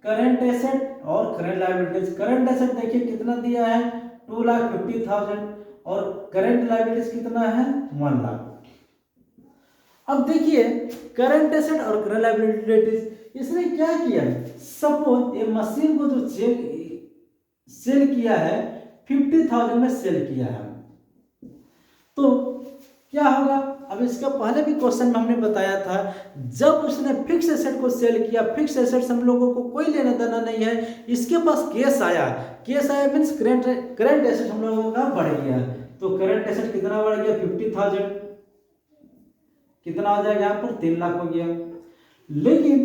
करंट एसेट और करंट लायबिलिटीज। करंट एसेट देखिए कितना दिया है 2,50,000 और करंट लायबिलिटीज कितना है 1,00,000। अब देखिए करंट एसेट और करंट लायबिलिटीज इसने क्या किया, सपोज ये मशीन को जो चेक सेल किया है 50,000 में सेल किया है, तो क्या होगा अब इसका पहले भी क्वेश्चन में हमने बताया था, जब उसने फिक्स एसेट को सेल किया, फिक्स एसेट्स हम लोगों को कोई लेना देना नहीं है, इसके पास कैश आया, कैश आया मीन्स करंट एसेट हम लोगों का बढ़ गया। तो करंट एसेट कितना बढ़ गया, 50,000, कितना आ जाएगा यहाँ पर 3 लाख हो गया। लेकिन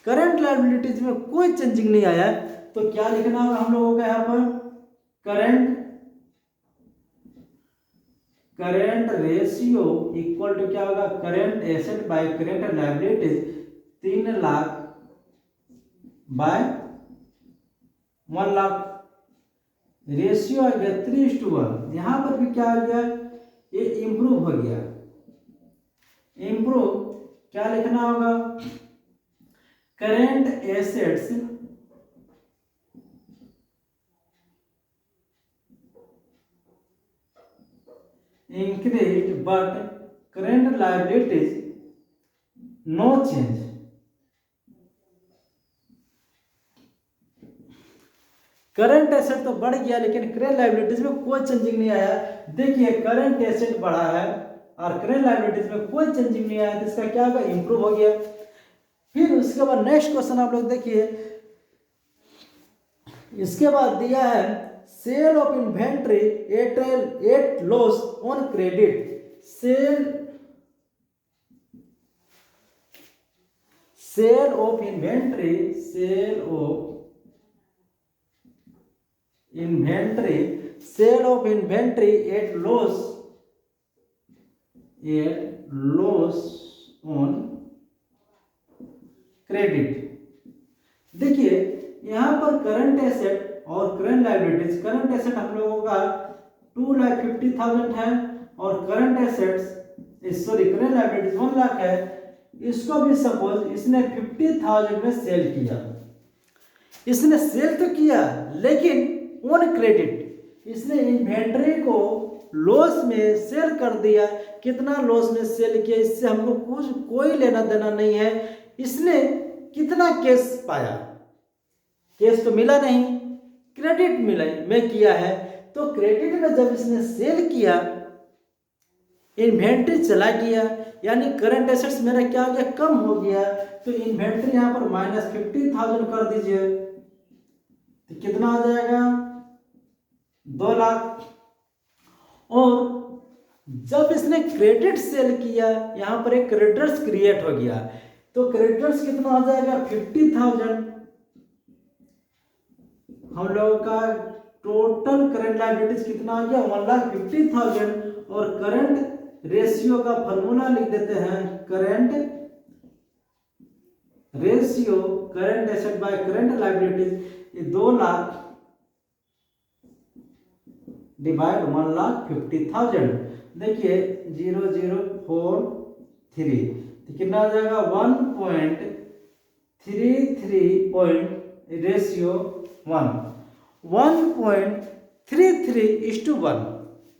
करंट लायबिलिटीज में कोई चेंजिंग नहीं आया, तो क्या लिखना होगा हम लोगों का यहाँ पर, करंट रेशियो इक्वल टू क्या होगा, current asset by current liabilities, 3 lakh by 1 lakh, ratio आ गया 3:1। यहां पर भी क्या आ गया, ये इंप्रूव हो गया। इंप्रूव क्या लिखना होगा, current assets increased but current liabilities no change। Current asset तो बढ़ गया लेकिन करंट लायबिलिटीज में कोई चेंजिंग नहीं आया। देखिए करंट एसेट बढ़ा है और करंट लायबिलिटीज में कोई चेंजिंग नहीं आया, तो इसका क्या होगा, इंप्रूव हो गया। फिर उसके बाद नेक्स्ट क्वेश्चन आप लोग देखिए, इसके बाद दिया है sale of inventory at loss on credit. Sale of inventory at loss on credit. देखिए यहां पर करंट एसेट और करंट लायबिलिटीज, करंट एसेट हम लोगों का 2,50,000 है और करंट लायबिलिटीज 1 लाख है। इसको भी सपोज इसने 50,000 में सेल किया, इसने सेल तो किया लेकिन ऑन क्रेडिट, इसने इन्वेंट्री को लॉस में सेल कर दिया। कितना लॉस में सेल किया, इससे हमको कुछ कोई लेना देना नहीं है। इसने कितना कैश पाया, कैश तो मिला नहीं, क्रेडिट मिला में किया है। तो क्रेडिट में जब इसने सेल किया, इन्वेंट्री चला गया, यानी करंट एसेट्स मेरा क्या हो गया, कम हो गया। तो इन्वेंट्री यहां पर -50,000 कर दीजिए, तो कितना आ जाएगा, 2 लाख। और जब इसने क्रेडिट सेल किया, यहां पर एक क्रेडिटर्स क्रिएट हो गया, तो क्रेडिटर्स कितना आ जाएगा, 50,000। हम लोगों का टोटल करंट लायबिलिटीज कितना आ गया, 1,50,000। और करंट रेशियो का फॉर्मूला लिख देते हैं, current ratio current asset by current liabilities, ये 2 लाख डिवाइड 1,50,000। देखिए 0,043, तो कितना आ जाएगा, 1.33 रेशियो 1.33:1।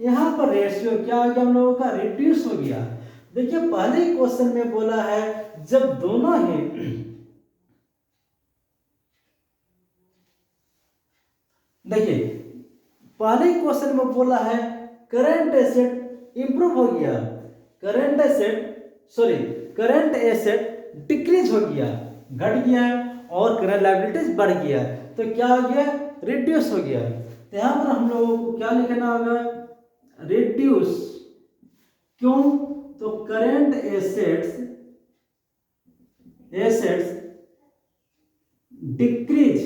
यहाँ पर रेशियो क्या हो गया हम लोगों का, रिड्यूस हो गया। देखिए पहले ही क्वेश्चन में बोला है, जब दोनों ही देखिए पहले ही क्वेश्चन में बोला है करंट एसेट इंप्रूव हो गया, करंट एसेट डिक्रीज हो गया, घट गया, और करंट लायबिलिटीज बढ़ गया, तो क्या हो गया, रिड्यूस हो गया। तो यहां पर हम लोगों को क्या लिखना होगा, रिड्यूस। क्यों, तो current assets decrease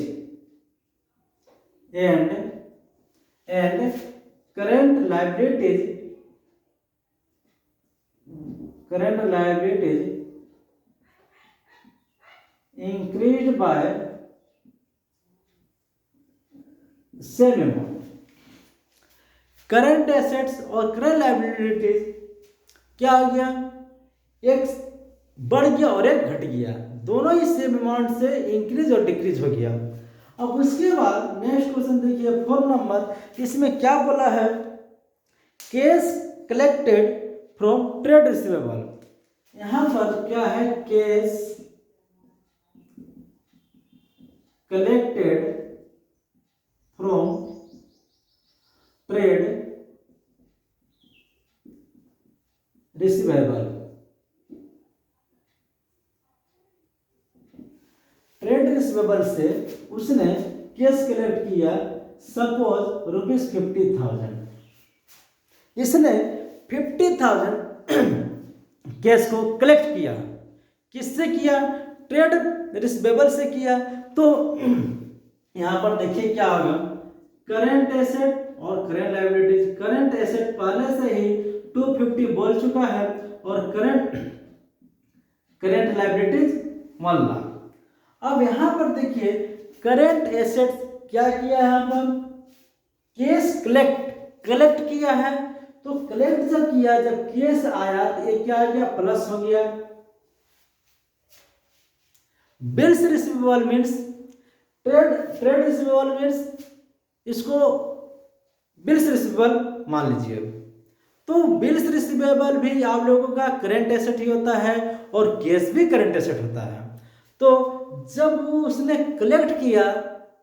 and current liabilities increased by same amount। Current assets और करंट लायबिलिटीज क्या हो गया, एक बढ़ गया और एक घट गया, दोनों ही सेम अमाउंट से इंक्रीज और डिक्रीज हो गया। अब उसके बाद नेक्स्ट क्वेश्चन देखिए 4 नंबर, इसमें क्या बोला है, cash collected from trade receivable. यहां पर क्या है, cash collected from trade receivable, trade receivable से उसने कैश कलेक्ट किया, सपोज ₹50,000। इसने 50,000 कैश को कलेक्ट किया। किससे किया? ट्रेड रिसीवेबल से किया। तो यहां पर देखिए क्या होगा, करेंट एसेट और करेंट लायबिलिटीज। करेंट एसेट पहले से ही 250 बोल चुका है और करेंट लायबिलिटीज 1 लाख। अब यहां पर देखिए करेंट एसेट क्या किया है, यहां पर कैश कलेक्ट किया है। तो कलेक्ट जब किया, जब कैश आया तो ये क्या आ गया, प्लस हो गया। Bills receivable means trade receivable means इसको बिल्स रिसीवेबल मान लीजिए। तो बिल्स रिसीवेबल भी आप लोगों का करेंट एसेट ही होता है और कैश भी करेंट एसेट होता है। तो जब उसने कलेक्ट किया,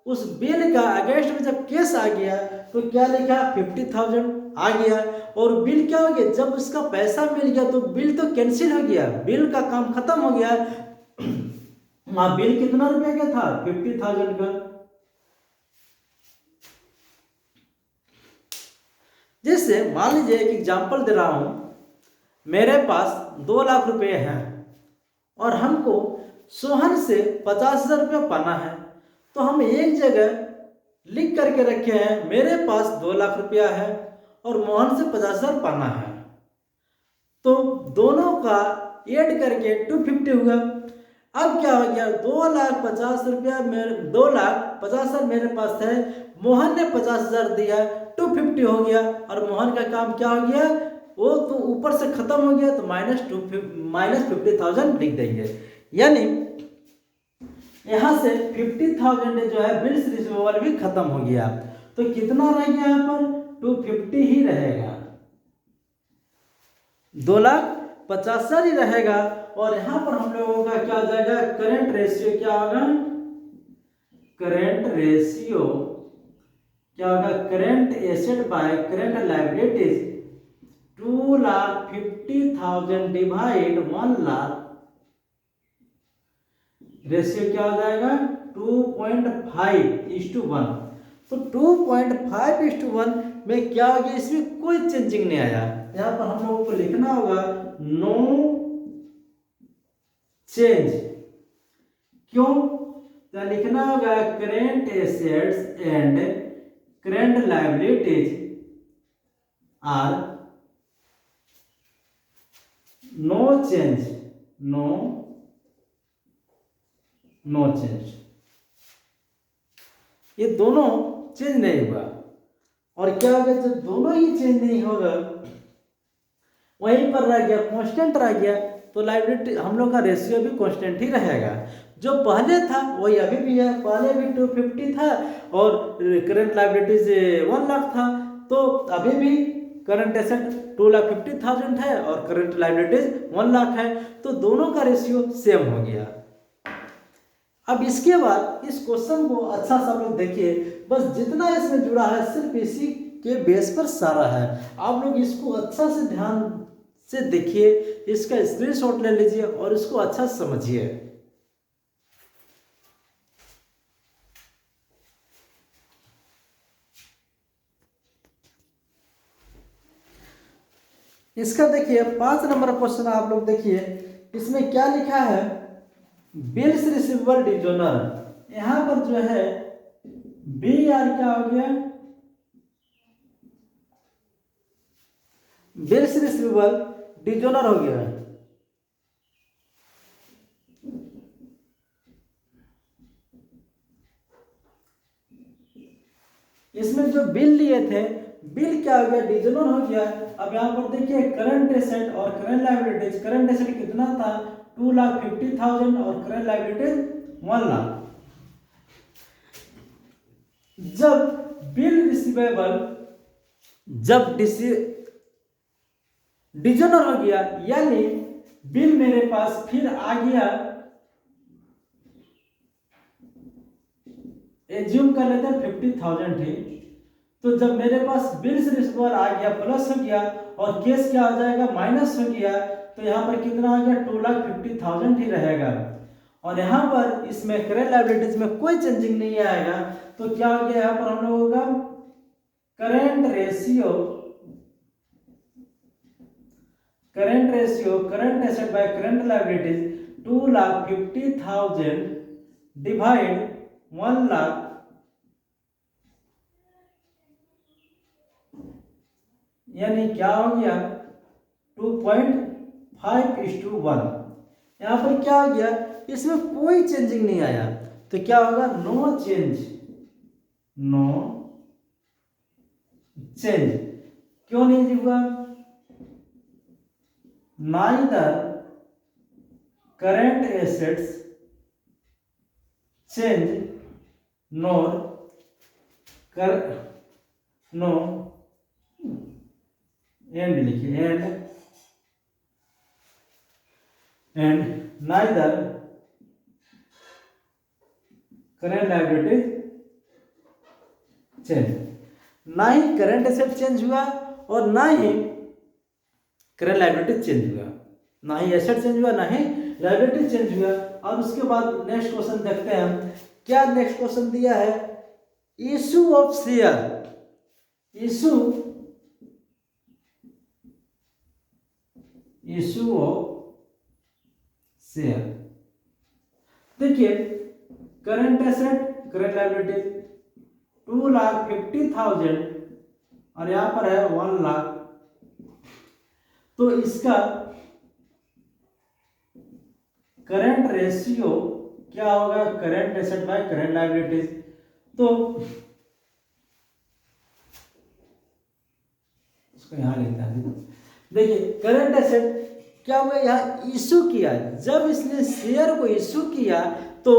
उस बिल का अगेंस्ट में जब केस आ गया तो क्या लिखा, 50,000 आ गया। और बिल क्या हो गया, जब उसका पैसा मिल गया तो बिल तो कैंसिल हो गया, बिल का काम खत्म हो गया। वहां बिल कितना रुपए का था, 50,000 का। जैसे मान लीजिए एक एग्जांपल दे रहा हूं, मेरे पास 2 लाख रुपए हैं और हमको सोहन से 50,000 रुपया पाना है। तो हम एक जगह लिख करके रखे हैं, मेरे पास 2 लाख रुपया है और मोहन से 50,000 पाना है। तो दोनों का ऐड करके 250 हुआ। अब क्या हो गया, 2,50,000 रुपया, 2,50,000 मेरे पास है, मोहन ने 50,000 दिया, 250 हो गया। और मोहन का काम क्या हो गया, वो तो ऊपर से खत्म हो गया, तो -50,000 लिख देंगे। यानी यहां से 50,000 जो है बिल्स रिसीवेबल भी खत्म हो गया। तो कितना रह गया, यहाँ पर 250 ही रहेगा, 2,50,000 ही रहेगा। और यहां पर हम लोगों का क्या हो जाएगा, करेंट रेशियो क्या होगा, करेंट रेशियो क्या होगा, current asset by current liabilities 2,50,000 divide 1 lakh, ratio क्या हो जाएगा 2.5:1। तो 2.5:1 में क्या हो गया, इसमें कोई चेंजिंग नहीं आया। यहां पर हम लोगों को लिखना होगा नो चेंज। क्यों, तो लिखना होगा current assets and current liabilities are no change, no change. ये दोनों चेंज नहीं हुआ। और क्या होगा, जब दोनों ही चेंज नहीं होगा, वहीं पर रह गया, कांस्टेंट रह गया, तो लायबिलिटी हम लोग का रेशियो भी कांस्टेंट ही रहेगा। जो पहले था वही अभी भी है, पहले भी 250 था और करंट लायबिलिटीज 1 लाख था। तो अभी भी करंट एसेट 2,50,000 है और करंट लायबिलिटीज 1 लाख है। तो दोनों का रेशियो सेम हो गया। अब इसके बाद इस क्वेश्चन को अच्छा सा लोग देखिए, बस जितना इसमें जुड़ा है सिर्फ इसी के बेस पर सारा है। आप लोग इसको अच्छा से ध्यान से देखिए, इसका स्क्रीनशॉट ले लीजिए और इसको अच्छा समझिए। इसका देखिए 5 नंबर क्वेश्चन आप लोग देखिए, इसमें क्या लिखा है, बिल्स रिसीवेबल डिजोनर। यहां पर जो है बी आर क्या हो गया, बिल्स रिसीवेबल डिजोनर हो गया। इसमें जो बिल लिए थे, बिल क्या हो गया, डिजोनर हो गया। अब यहां पर देखिए करंट एसेट और करंट लायबिलिटीज, करंट एसेट कितना था 2,50,000 और करंट लायबिलिटीज 1 लाख। जब बिल रिसीवेबल जब डिजोनर हो गया, यानी बिल मेरे पास फिर आ गया, एज्यूम कर लेते हैं 50,000 है, तो जब मेरे पास बिल्स रिसीवर आ गया प्लस हो गया और केस क्या हो जाएगा माइनस हो गया, तो यहाँ पर कितना आ गया 2,50,000 ही रहेगा। और यहाँ पर इसमें करेंट लायबिलिटीज में कोई चेंजिंग नहीं आएगा, तो क्या हो गया यहाँ पर हम लोगों का current ratio current asset by current liabilities 2,50,000 divide 1 lakh, यानी क्या हो गया 2.5:1। यहाँ पर क्या हो गया, इसमें कोई चेंजिंग नहीं आया, तो क्या होगा नो चेंज। क्यों नहीं हुआ, neither current assets change nor and लिखिए and neither current liability change, ना ही करंट एसेट चेंज हुआ और ना ही करंट लायबिलिटी चेंज हुआ, ना ही एसेट चेंज हुआ ना ही लायबिलिटी चेंज हुआ। और उसके बाद नेक्स्ट क्वेश्चन देखते हैं, क्या नेक्स्ट क्वेश्चन दिया है, issue of share, issue of share. देखिए करंट एसेट करंट लायबिलिटी 2,50,000 और यहां पर है 1 लाख, तो इसका करंट रेशियो क्या होगा, current asset by current liabilities. तो इसको यहां लिखता है, देखिए करंट एसेट क्या हुआ, यहाँ इशू किया, जब इसने शेयर को इशू किया तो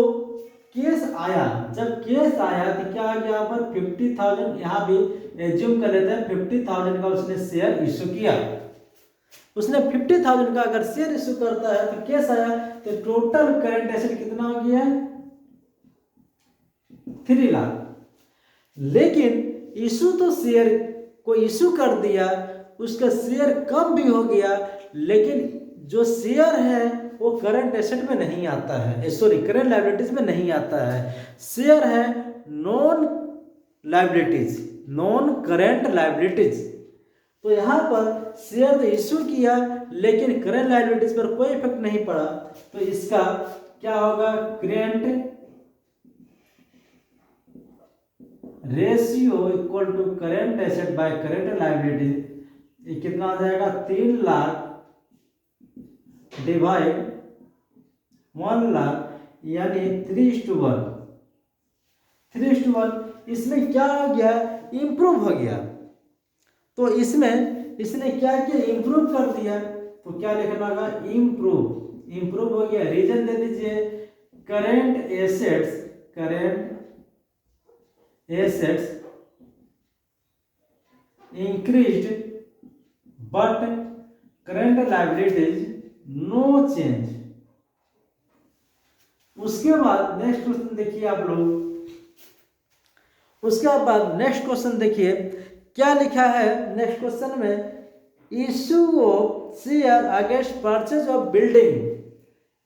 केस आया, जब केस आया तो क्या आ गया यहाँ पर 50,000, यहाँ भी एज्यूम कर लेते हैं 50,000 का उसने शेयर इशू किया। उसने 50,000 का अगर शेयर इशू करता है तो केस आया, तो टोटल करंट एसेट कितना हो गया 3 लाख। लेकिन इशू तो शेयर को इशू कर दिया, उसका शेयर कम भी हो गया, लेकिन जो शेयर है वो करंट एसेट में नहीं आता है, सॉरी करंट लायबिलिटीज में नहीं आता है। शेयर है non liabilities, non current liabilities. तो यहाँ पर शेयर तो इशू किया लेकिन करंट लायबिलिटीज पर कोई इफेक्ट नहीं पड़ा, तो इसका क्या होगा, current ratio equal to current asset by current liabilities, ये कितना आ जाएगा 3 लाख डिवाइड 1 लाख, यानी 3:1। 3:1 इसमें क्या हो गया, इंप्रूव हो गया। तो इसमें इसने क्या किया, इंप्रूव कर दिया, तो क्या लिखना होगा इंप्रूव हो गया। रीजन दे दीजिए, current assets increased but current liabilities no change. उसके बाद नेक्स्ट क्वेश्चन देखिए आप लोग, उसके बाद नेक्स्ट क्वेश्चन देखिए क्या लिखा है नेक्स्ट क्वेश्चन में, issue of share against purchase of building.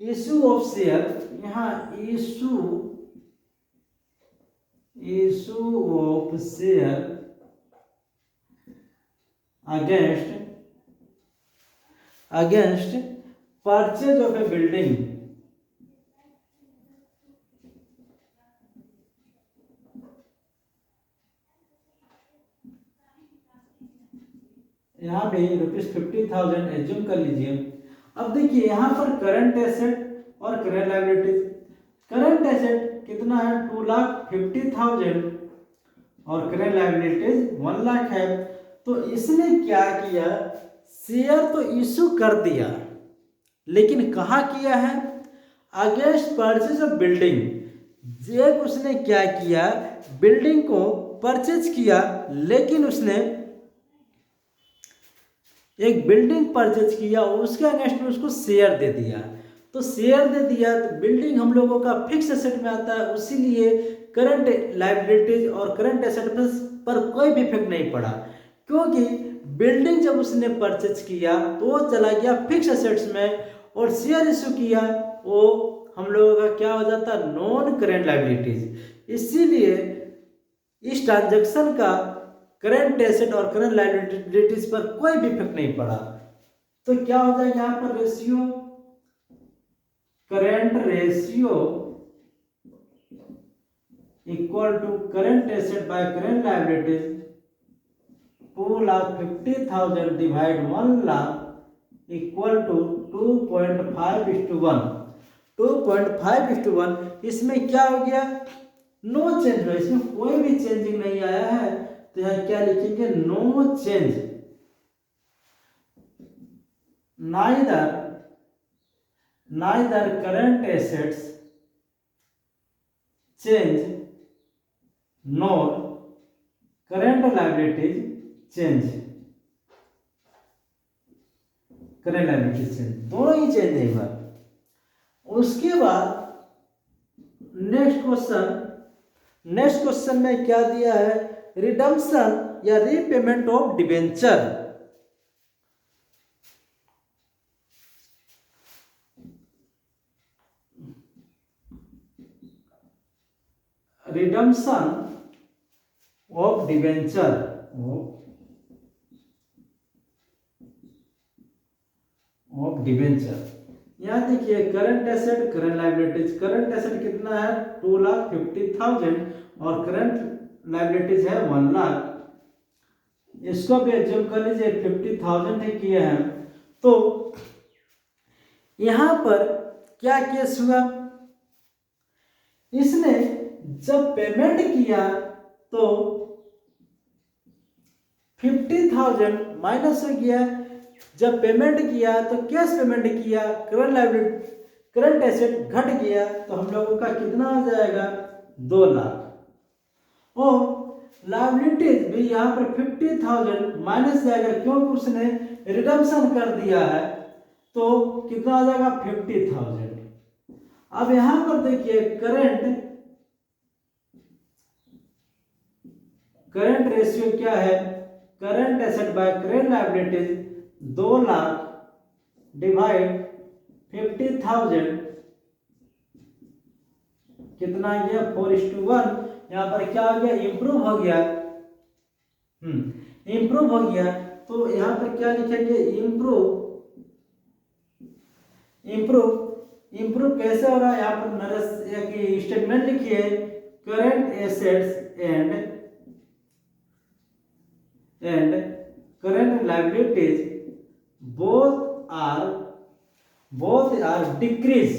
Issue of share, यहाँ issue of share against purchase of a building. यहाँ भी ₹50,000 एज्यूम कर लीजिए। अब देखिए यहाँ पर करंट एसेट और करंट लायबिलिटीज, करंट एसेट कितना है 2,50,000 और करंट लायबिलिटीज 1 लाख है। तो इसने क्या किया, शेयर तो इशू कर दिया, लेकिन कहाँ किया है, अगेंस्ट परचेज ऑफ बिल्डिंग। एक उसने क्या किया, बिल्डिंग को परचेज किया, लेकिन उसने एक बिल्डिंग परचेज किया, उसके अगेंस्ट में उसको शेयर दे दिया। तो शेयर दे दिया तो बिल्डिंग हम लोगों का फिक्स एसेट में आता है, इसीलिए करंट लायबिलिटीज और करंट एसेट पर कोई भी इफेक्ट नहीं पड़ा, क्योंकि बिल्डिंग जब उसने परचेज किया तो वो चला गया फिक्स एसेट्स में, और शेयर इशू किया वो हम लोगों का क्या हो जाता है, नॉन करेंट लायबिलिटीज। इसीलिए इस ट्रांजैक्शन का करंट एसेट और करंट लायबिलिटीज पर कोई भी इफेक्ट नहीं पड़ा। तो क्या हो जाएगा यहाँ पर ratio, current ratio equal to current asset by current liabilities 2,50,000 divide 1 lakh equal to 2.5:1। 2.5:1 इसमें क्या हो गया, नो चेंज हुआ, इसमें कोई भी चेंजिंग नहीं आया है, तो यहाँ क्या लिखेंगे, no change. neither current assets change nor current liabilities change। Current liabilities change, दोनों ही चेंज नहीं हुआ। उसके बाद नेक्स्ट क्वेश्चन में क्या दिया है, रिडम्पशन या repayment of debenture. Redemption of debenture, यहाँ देखिए current asset current liabilities, current asset कितना है 2,50,000 और करंट लायबिलिटीज है 1 लाख। इसको भी एज्यूम कर लीजिए 50,000 ही किए हैं। तो यहाँ पर क्या केस हुआ, इसने जब पेमेंट किया तो 50,000 माइनस हो गया, जब पेमेंट किया तो कैश पेमेंट किया, करंट लायबिलिटी करंट एसेट घट गया, तो हम लोगों का कितना आ जाएगा 2 लाख। और लायबिलिटीज भी यहाँ पर 50,000 माइनस जाएगा, क्योंकि उसने रिडम्पशन कर दिया है, तो कितना आ जाएगा 50,000। अब यहाँ पर देखिए करंट रेशियो क्या है, current asset by current liabilities 2 lakh divide 50,000 कितना आ गया 4:1। यहाँ पर क्या हो गया, इंप्रूव हो गया, इंप्रूव हो गया। तो यहाँ पर क्या लिखेंगे, इंप्रूव कैसे होगा, यहाँ पर एक स्टेटमेंट लिखिए, current assets and current liabilities both are decrease.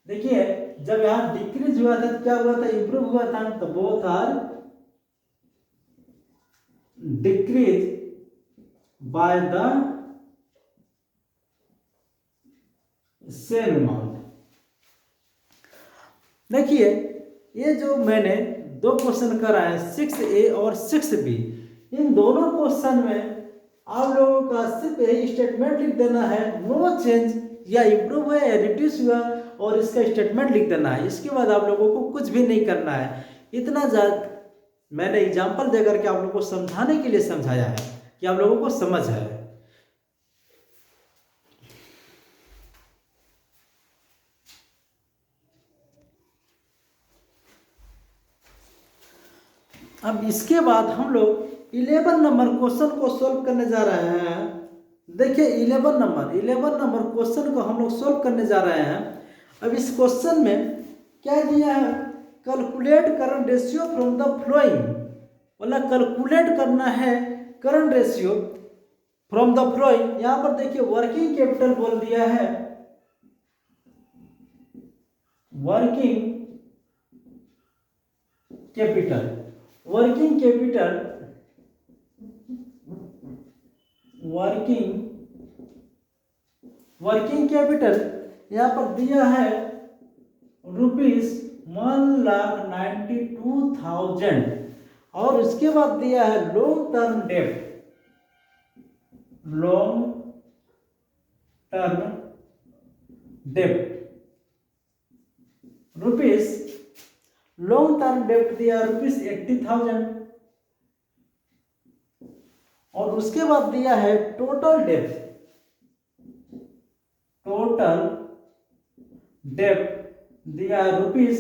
देखिए जब यहाँ डिक्रीज हुआ था तो क्या हुआ था, इंप्रूव हुआ था, तो both are decrease by the same amount. देखिए ये जो मैंने 2 क्वेश्चन कराए 6A और 6B, इन दोनों क्वेश्चन में आप लोगों का सिर्फ यही स्टेटमेंट लिख देना है, नो चेंज, या इंप्रूव हुआ या रिड्यूस हुआ, और इसका स्टेटमेंट लिख देना है। इसके बाद आप लोगों को कुछ भी नहीं करना है। इतना ज़्यादा मैंने एग्जाम्पल देकर के आप लोगों को समझाने के लिए समझाया है कि आप लोगों को समझ है। अब इसके बाद हम लोग 11 नंबर क्वेश्चन को सोल्व करने जा रहे हैं। देखिए 11 नंबर क्वेश्चन को हम लोग सोल्व करने जा रहे हैं। अब इस क्वेश्चन में क्या दिया है, calculate current ratio from the flowing, मतलब कैलकुलेट करना है current ratio from the flowing. यहाँ पर देखिए वर्किंग कैपिटल बोल दिया है, वर्किंग कैपिटल यहाँ पर दिया है ₹1,92,000, और उसके बाद दिया है लॉन्ग टर्म डेप्ट रुपीस, लॉन्ग टर्म डेप्ट दिया ₹80,000, और उसके बाद दिया है टोटल डेप्थ। टोटल डेप्थ दिया है रुपीस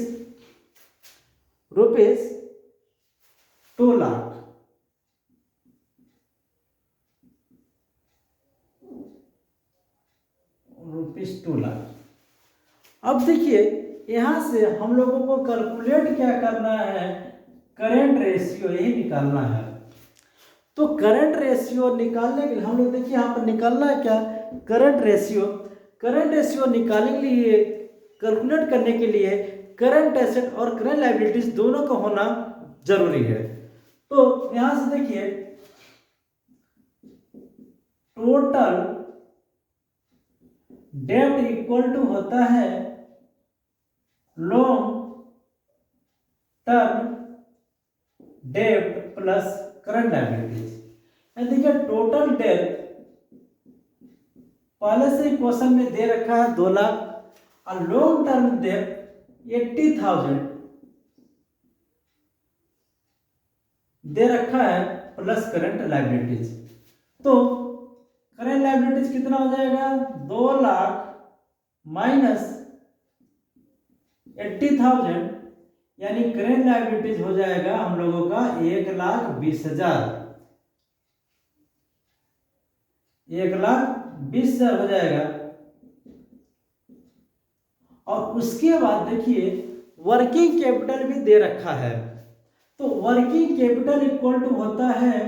2 लाख। ₹2 लाख। अब देखिए यहां से हम लोगों को कैलकुलेट क्या करना है, करेंट रेशियो यही निकालना है। तो करंट रेशियो निकालने के लिए हम लोग देखिए यहाँ पर निकालना है क्या, करंट रेशियो निकालने के लिए, कैलकुलेट करने के लिए करंट एसेट और करंट लायबिलिटीज दोनों का होना जरूरी है। तो यहां से देखिए टोटल डेब्ट इक्वल टू होता है लॉन्ग टर्म डेब्ट प्लस करंट लायबिलिटीज। देखिए टोटल डेब्ट पहले से ही क्वेश्चन में दे रखा है 2 लाख और लॉन्ग टर्म डेब्ट 80,000 दे रखा है प्लस करंट लायबिलिटीज। तो करंट लायबिलिटीज कितना हो जाएगा, 2 लाख माइनस 80,000 यानी करंट लायबिलिटीज हो जाएगा हम लोगों का 1,20,000। 1,20,000 हो जाएगा। और उसके बाद देखिए वर्किंग कैपिटल भी दे रखा है। तो वर्किंग कैपिटल इक्वल टू होता है,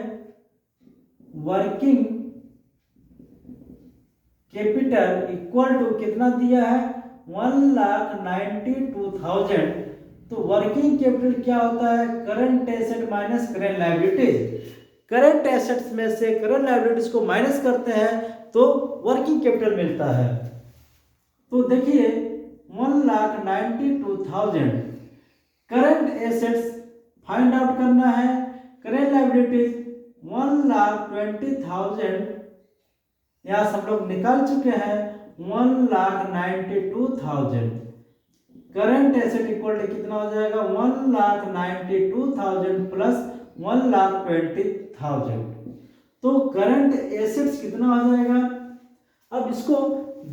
वर्किंग कैपिटल इक्वल टू कितना दिया है, 1,92,000। तो वर्किंग कैपिटल क्या होता है, current asset minus current liabilities. Current assets में से करंट लायबिलिटीज को माइनस करते हैं तो वर्किंग कैपिटल मिलता है। तो देखिए 1,92,000 करंट एसेट्स फाइंड आउट करना है, करंट लायबिलिटीज 1,20,000 यहाँ सब लोग निकाल चुके हैं। 1,92,000 करंट एसेट इक्वल टू कितना हो जाएगा, 1,92,000 प्लस 1,20,000। तो करंट एसेट्स कितना हो जाएगा, अब इसको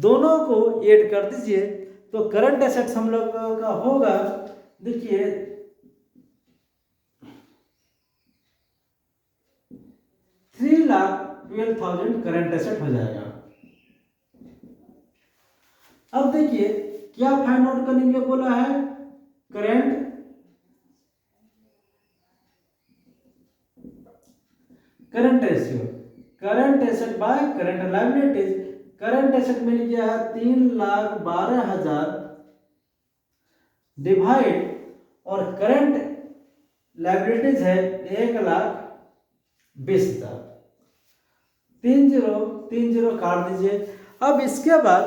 दोनों को ऐड कर दीजिए। तो करंट एसेट्स हम लोग का होगा, देखिए 3,12,000 करंट एसेट हो जाएगा। अब देखिए क्या फाइंड आउट करने के लिए बोला है, current ratio, current asset by current liabilities. Current asset मिल गया है 3,12,000 डिवाइड और करंट लायबिलिटीज है 1,20,000। 3,0 काट दीजिए। अब इसके बाद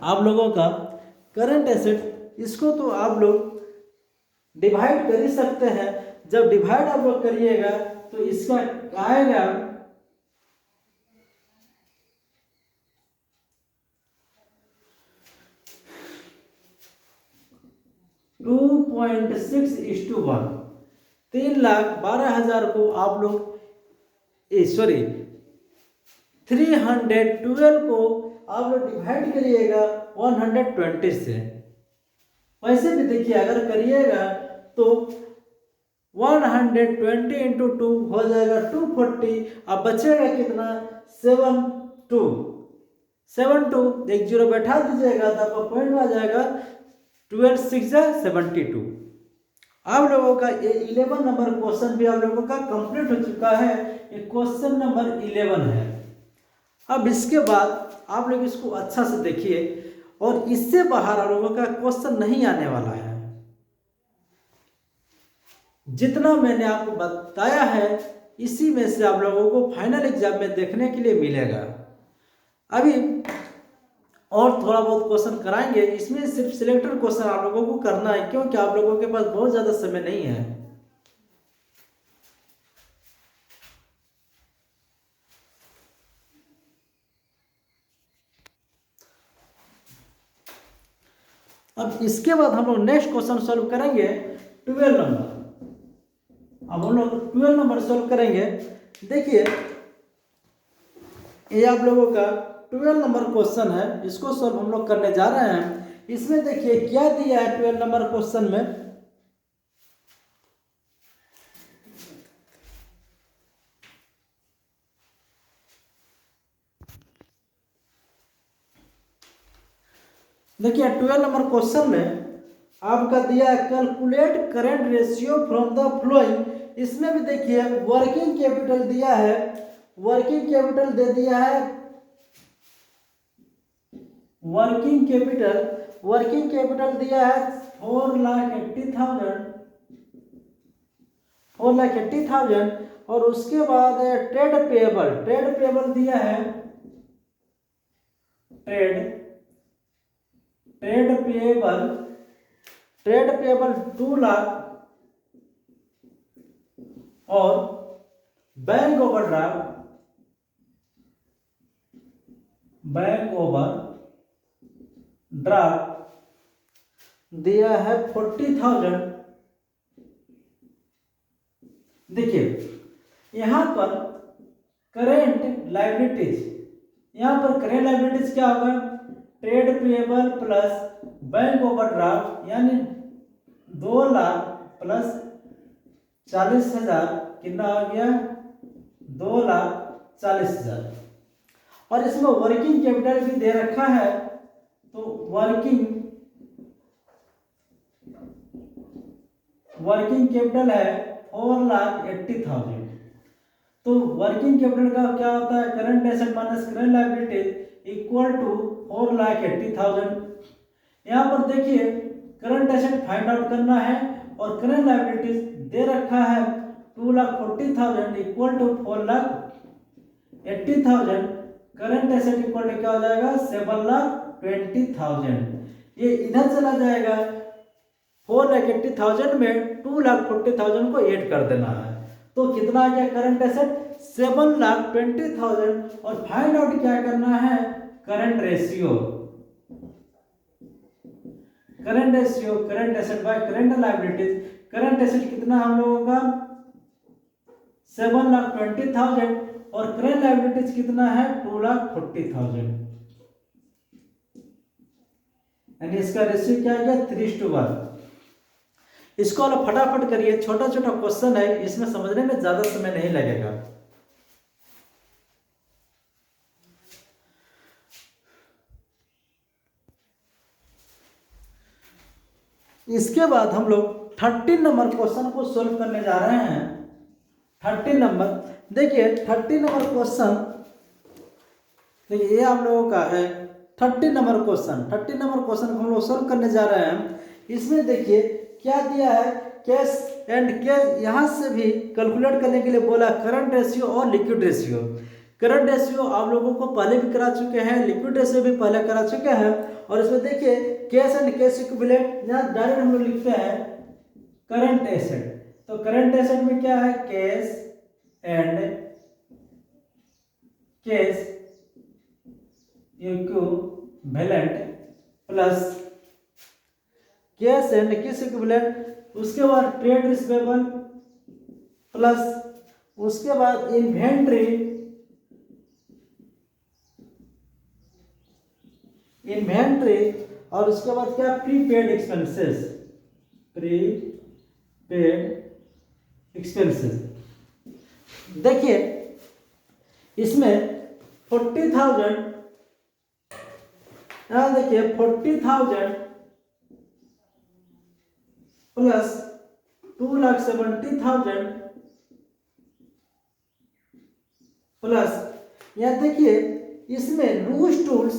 आप लोगों का करंट एसेट, इसको तो आप लोग डिवाइड कर ही सकते हैं। जब डिवाइड आप लोग करिएगा तो इसका आएगा 2.6:1। 3,12,000 को आप लोग 312 को आप लोग डिवाइड करिएगा 120 से। वैसे भी देखिए अगर करिएगा तो 120 इंटू 2 हो जाएगा 240। अब बचेगा कितना, 72 एक जीरो बैठा दीजिएगा तो आपका पॉइंट आ जाएगा 12,672। आप लोगों का ये 11 नंबर क्वेश्चन भी आप लोगों का कंप्लीट हो चुका है। ये क्वेश्चन नंबर 11 है। अब इसके बाद आप लोग इसको अच्छा से देखिए और इससे बाहर आप लोगों का क्वेश्चन नहीं आने वाला है। जितना मैंने आपको बताया है इसी में से आप लोगों को फाइनल एग्जाम में देखने के लिए मिलेगा। अभी और थोड़ा बहुत क्वेश्चन कराएंगे, इसमें सिर्फ सिलेक्टेड क्वेश्चन आप लोगों को करना है क्योंकि आप लोगों के पास बहुत ज़्यादा समय नहीं है। अब इसके बाद हम लोग नेक्स्ट क्वेश्चन सॉल्व करेंगे 12 नंबर। अब हम लोग 12 नंबर सॉल्व करेंगे। देखिए ये आप लोगों का 12 नंबर क्वेश्चन है, इसको सॉल्व हम लोग करने जा रहे हैं। इसमें देखिए क्या दिया है 12 नंबर क्वेश्चन में। देखिए 12 नंबर क्वेश्चन में आपका दिया है calculate current ratio from the flowing. इसमें भी देखिए वर्किंग कैपिटल दिया है, वर्किंग कैपिटल दे दिया है, वर्किंग कैपिटल दिया है 4,80,000 और उसके बाद ट्रेड पेएबल दिया है, ट्रेड पेएबल 2 लाख और बैंक ओवरड्राफ्ट दिया है 40,000। देखिए यहां पर करेंट लायबिलिटीज क्या होगा, trade payable plus bank overdraft यानी 2 लाख प्लस 40,000 कितना आ गया, 2,40,000। और इसमें वर्किंग कैपिटल भी दे रखा है, तो वर्किंग कैपिटल है 4,80,000। तो वर्किंग कैपिटल का क्या होता है, current asset minus current liability equal to 4,80,000। यहाँ पर देखिए करंट एसेट फाइंड आउट करना है और करंट लायबिलिटीज दे रखा है 2,40,000 equal to 4,80,000। Current asset equal to क्या हो जाएगा, 7,20,000। ये इधर चला जाएगा, 4,80,000 में 2,40,000 को ऐड कर देना है, तो कितना आ गया करंट एसेट 7,20,000। और फाइंड आउट क्या करना है, current ratio, current asset by current liabilities. Current asset कितना हम लोगों का 7,20,000 और करंट लायबिलिटीज कितना है 2,40,000, यानी इसका रेशियो क्या आ गया 3:1। इसको आप फटाफट करिए, छोटा छोटा क्वेश्चन है, इसमें समझने में ज्यादा समय नहीं लगेगा। इसके बाद हम लोग 13 नंबर क्वेश्चन को सोल्व करने जा रहे हैं। 13 नंबर, देखिए 13 नंबर क्वेश्चन, देखिए ये आप लोगों का है 13 नंबर क्वेश्चन। 13 नंबर क्वेश्चन को हम लोग सोल्व करने जा रहे हैं। इसमें देखिए क्या दिया है, कैश एंड कैश, यहाँ से भी कैलकुलेट करने के लिए बोला करंट रेशियो और लिक्विड रेशियो। करंट रेशियो आप लोगों को पहले भी करा चुके हैं, लिक्विड रेशियो भी पहले करा चुके हैं। और इसमें देखिए कैश एंड कैश इक्विवेलेंट, यहाँ डायरेक्ट हम लोग लिखते हैं करंट एसेट। तो करंट एसेट में क्या है, cash and cash equivalent plus cash and cash equivalent, उसके बाद ट्रेड रिसीवेबल प्लस उसके बाद इन्वेंट्री और उसके बाद क्या प्रीपेड एक्सपेंसेस। देखिए इसमें 40,000, यहां देखिए 40,000 प्लस 2,70,000 प्लस, यहां देखिए इसमें लूज टूल्स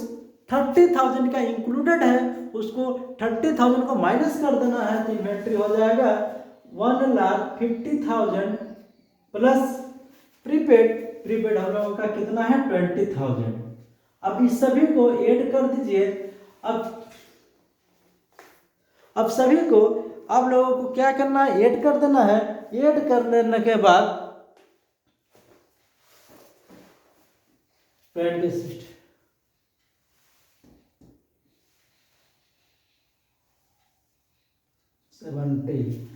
30,000 का इंक्लूडेड है, उसको 30,000 को माइनस कर देना है, तो इन्वेंट्री हो जाएगा 1,50,000 प्लस प्रीपेड हम लोगों का कितना है 20,000। अब इस सभी को ऐड कर दीजिए। अब सभी को आप लोगों को क्या करना है, ऐड कर देना है। ऐड कर लेने के बाद 26 70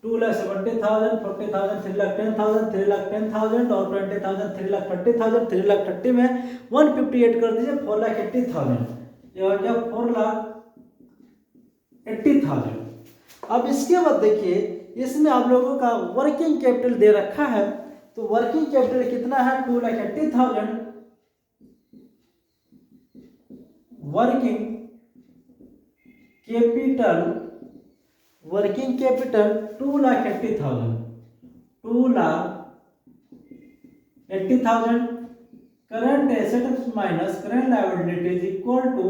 2,70,000, 40,000, 3,10,000, 3,10,000 और 20,000, 3,30,000, 3,30,000 में 158 कर दीजिए, 4,80,000, ये हो गया 4,80,000। अब इसके बाद देखिए इसमें आप लोगों का वर्किंग कैपिटल दे रखा है, तो वर्किंग कैपिटल कितना है 2,80,000, working capital 2,80,000, 2,80,000, current assets minus current liability is equal to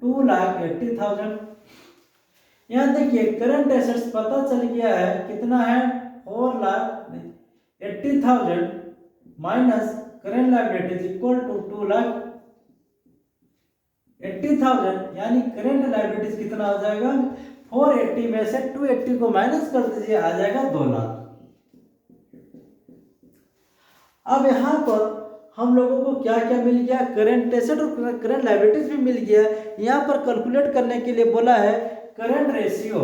2,80,000। यहाँ देखिए करंट एसेट्स पता चल गया है कितना है 4,80,000 minus current liability is equal to 2,80,000, यानी करंट लायबिलिटीज कितना आ जाएगा 480 में से 280 को माइनस कर दीजिए, आ जाएगा 2 लाख। अब यहाँ पर हम लोगों को क्या क्या मिल गया, करंट एसेट और करंट लायबिलिटीज भी मिल गया। यहाँ पर कैलकुलेट करने के लिए बोला है करंट रेशियो,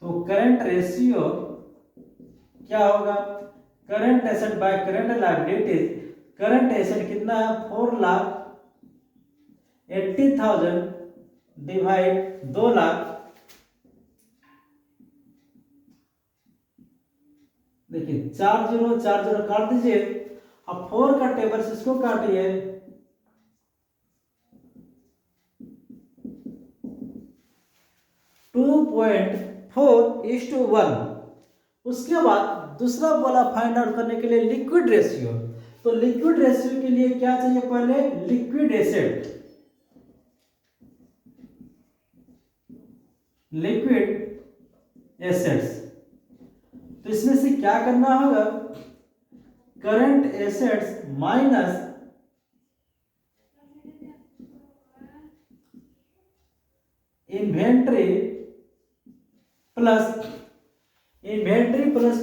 तो करंट रेशियो क्या होगा, current asset by current liabilities. Current asset कितना है 4,80,000 डिवाइड 2 लाख, देखिए 4 0 काट दीजिए, अब 4 का टेबल से इसको काटिए, 2.4:1। उसके बाद दूसरा बोला फाइंड आउट करने के लिए लिक्विड रेशियो, तो लिक्विड रेशियो के लिए क्या चाहिए, पहले लिक्विड एसेट, लिक्विड एसेट्स। तो इसमें से क्या करना होगा, current assets minus inventory plus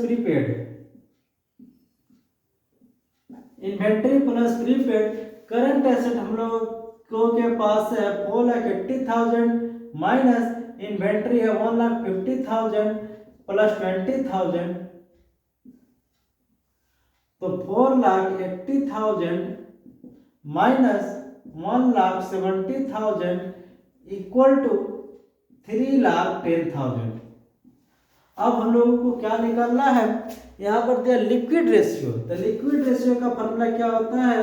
prepaid, inventory plus prepaid. Current asset हम लोग के पास है 4,80,000 माइनस इन्वेंट्री है 1,50,000 प्लस 20,000, तो 4,80,000 माइनस 1,70,000 इक्वल टू 3,10,000। अब हम लोगों को क्या निकालना है, यहाँ पर दिया लिक्विड रेशियो, तो लिक्विड रेशियो का फॉर्मूला क्या होता है,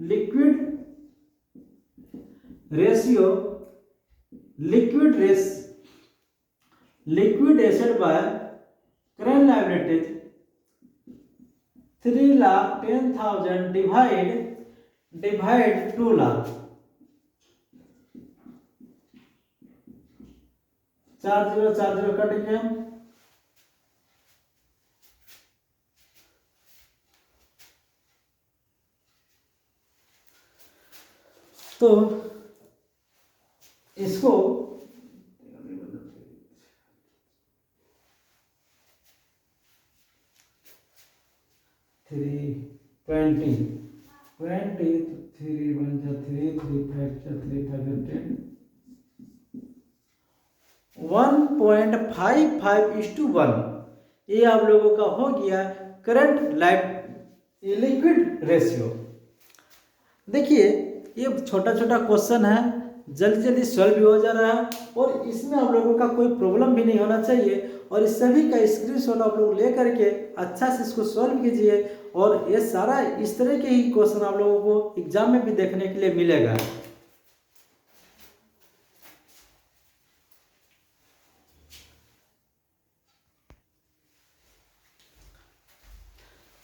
liquid asset by current liabilities 3,10,000 divide 2 lakh, 4 0 cut गया, तो इसको 320 3 1 3 3 5 3 5 10 1.55:1, ये आप लोगों का हो गया करंट लिक्विड रेशियो। देखिए ये छोटा छोटा क्वेश्चन है, जल्दी जल्दी सॉल्व भी हो जा रहा है, और इसमें आप लोगों का कोई प्रॉब्लम भी नहीं होना चाहिए, और इस सभी का स्क्रीनशॉट आप लोग ले करके अच्छा से इसको सॉल्व कीजिए, और ये सारा इस तरह के ही क्वेश्चन आप लोगों को एग्जाम में भी देखने के लिए मिलेगा।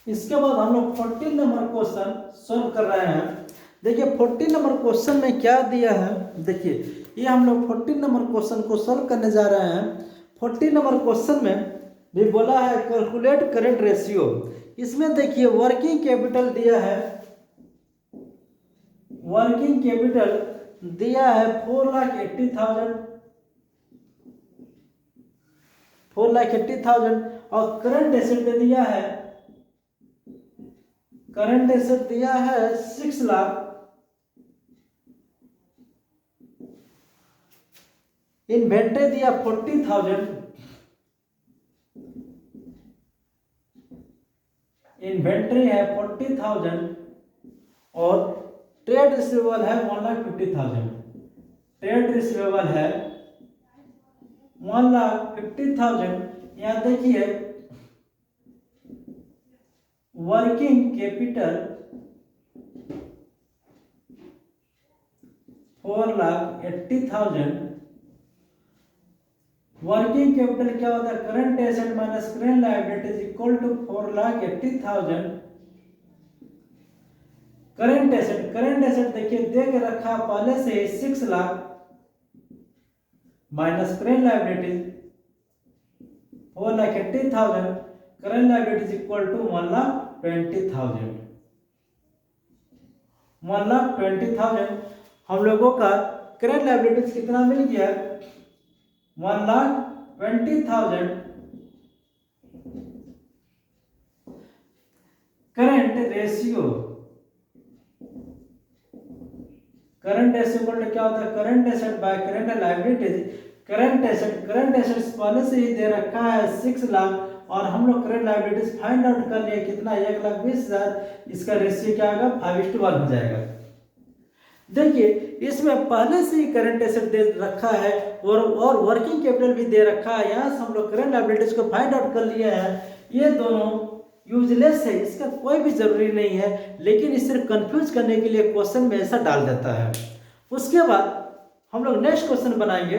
इसके बाद हम लोग 14 नंबर क्वेश्चन सॉल्व कर रहे हैं। देखिए 14 नंबर क्वेश्चन में क्या दिया है, देखिए ये हम लोग 14 नंबर क्वेश्चन को सॉल्व करने जा रहे हैं। 14 नंबर क्वेश्चन में भी बोला है कैलकुलेट करंट रेशियो। इसमें देखिए वर्किंग कैपिटल दिया है, वर्किंग कैपिटल दिया है 4,80,000 और करंट एसेट दे दिया है, करंट एसेट दिया है 6 लाख, इन्वेंट्री दिया 40,000, इन्वेंट्री है 40,000 और ट्रेड रिसीवेबल है 1,50,000। ट्रेड रिसीवेबल है 1,50,000। यहाँ देखिए वर्किंग कैपिटल 4,80,000। वर्किंग कैपिटल क्या होता है, current asset minus current liabilities equal to 4,80,000। Current asset देखिए दे के रखा पहले से ही 6 lakh minus current liabilities 4,80,000। Current liabilities equal to 1,20,000। 1,20,000 हम लोगों का करंट लायबिलिटीज कितना मिल गया, 1,20,000। करंट रेशियो क्या होता है, current asset by current liabilities. Current assets पहले से ही दे रखा है 6 लाख और हम लोग करंट लायबिलिटीज फाइंड आउट कर लिए कितना, 1,20,000। इसका रेशियो क्या होगा, 5:1 हो जाएगा। देखिए इसमें पहले से ही करंट एसेट दे रखा है और वर्किंग कैपिटल भी दे रखा है। यहाँ से हम लोग करंट लायबिलिटीज को फाइंड आउट कर लिए हैं। ये दोनों यूजलेस है, इसका कोई भी जरूरी नहीं है, लेकिन इस सिर्फ कंफ्यूज करने के लिए क्वेश्चन में ऐसा डाल देता है। उसके बाद हम लोग नेक्स्ट क्वेश्चन बनाएंगे।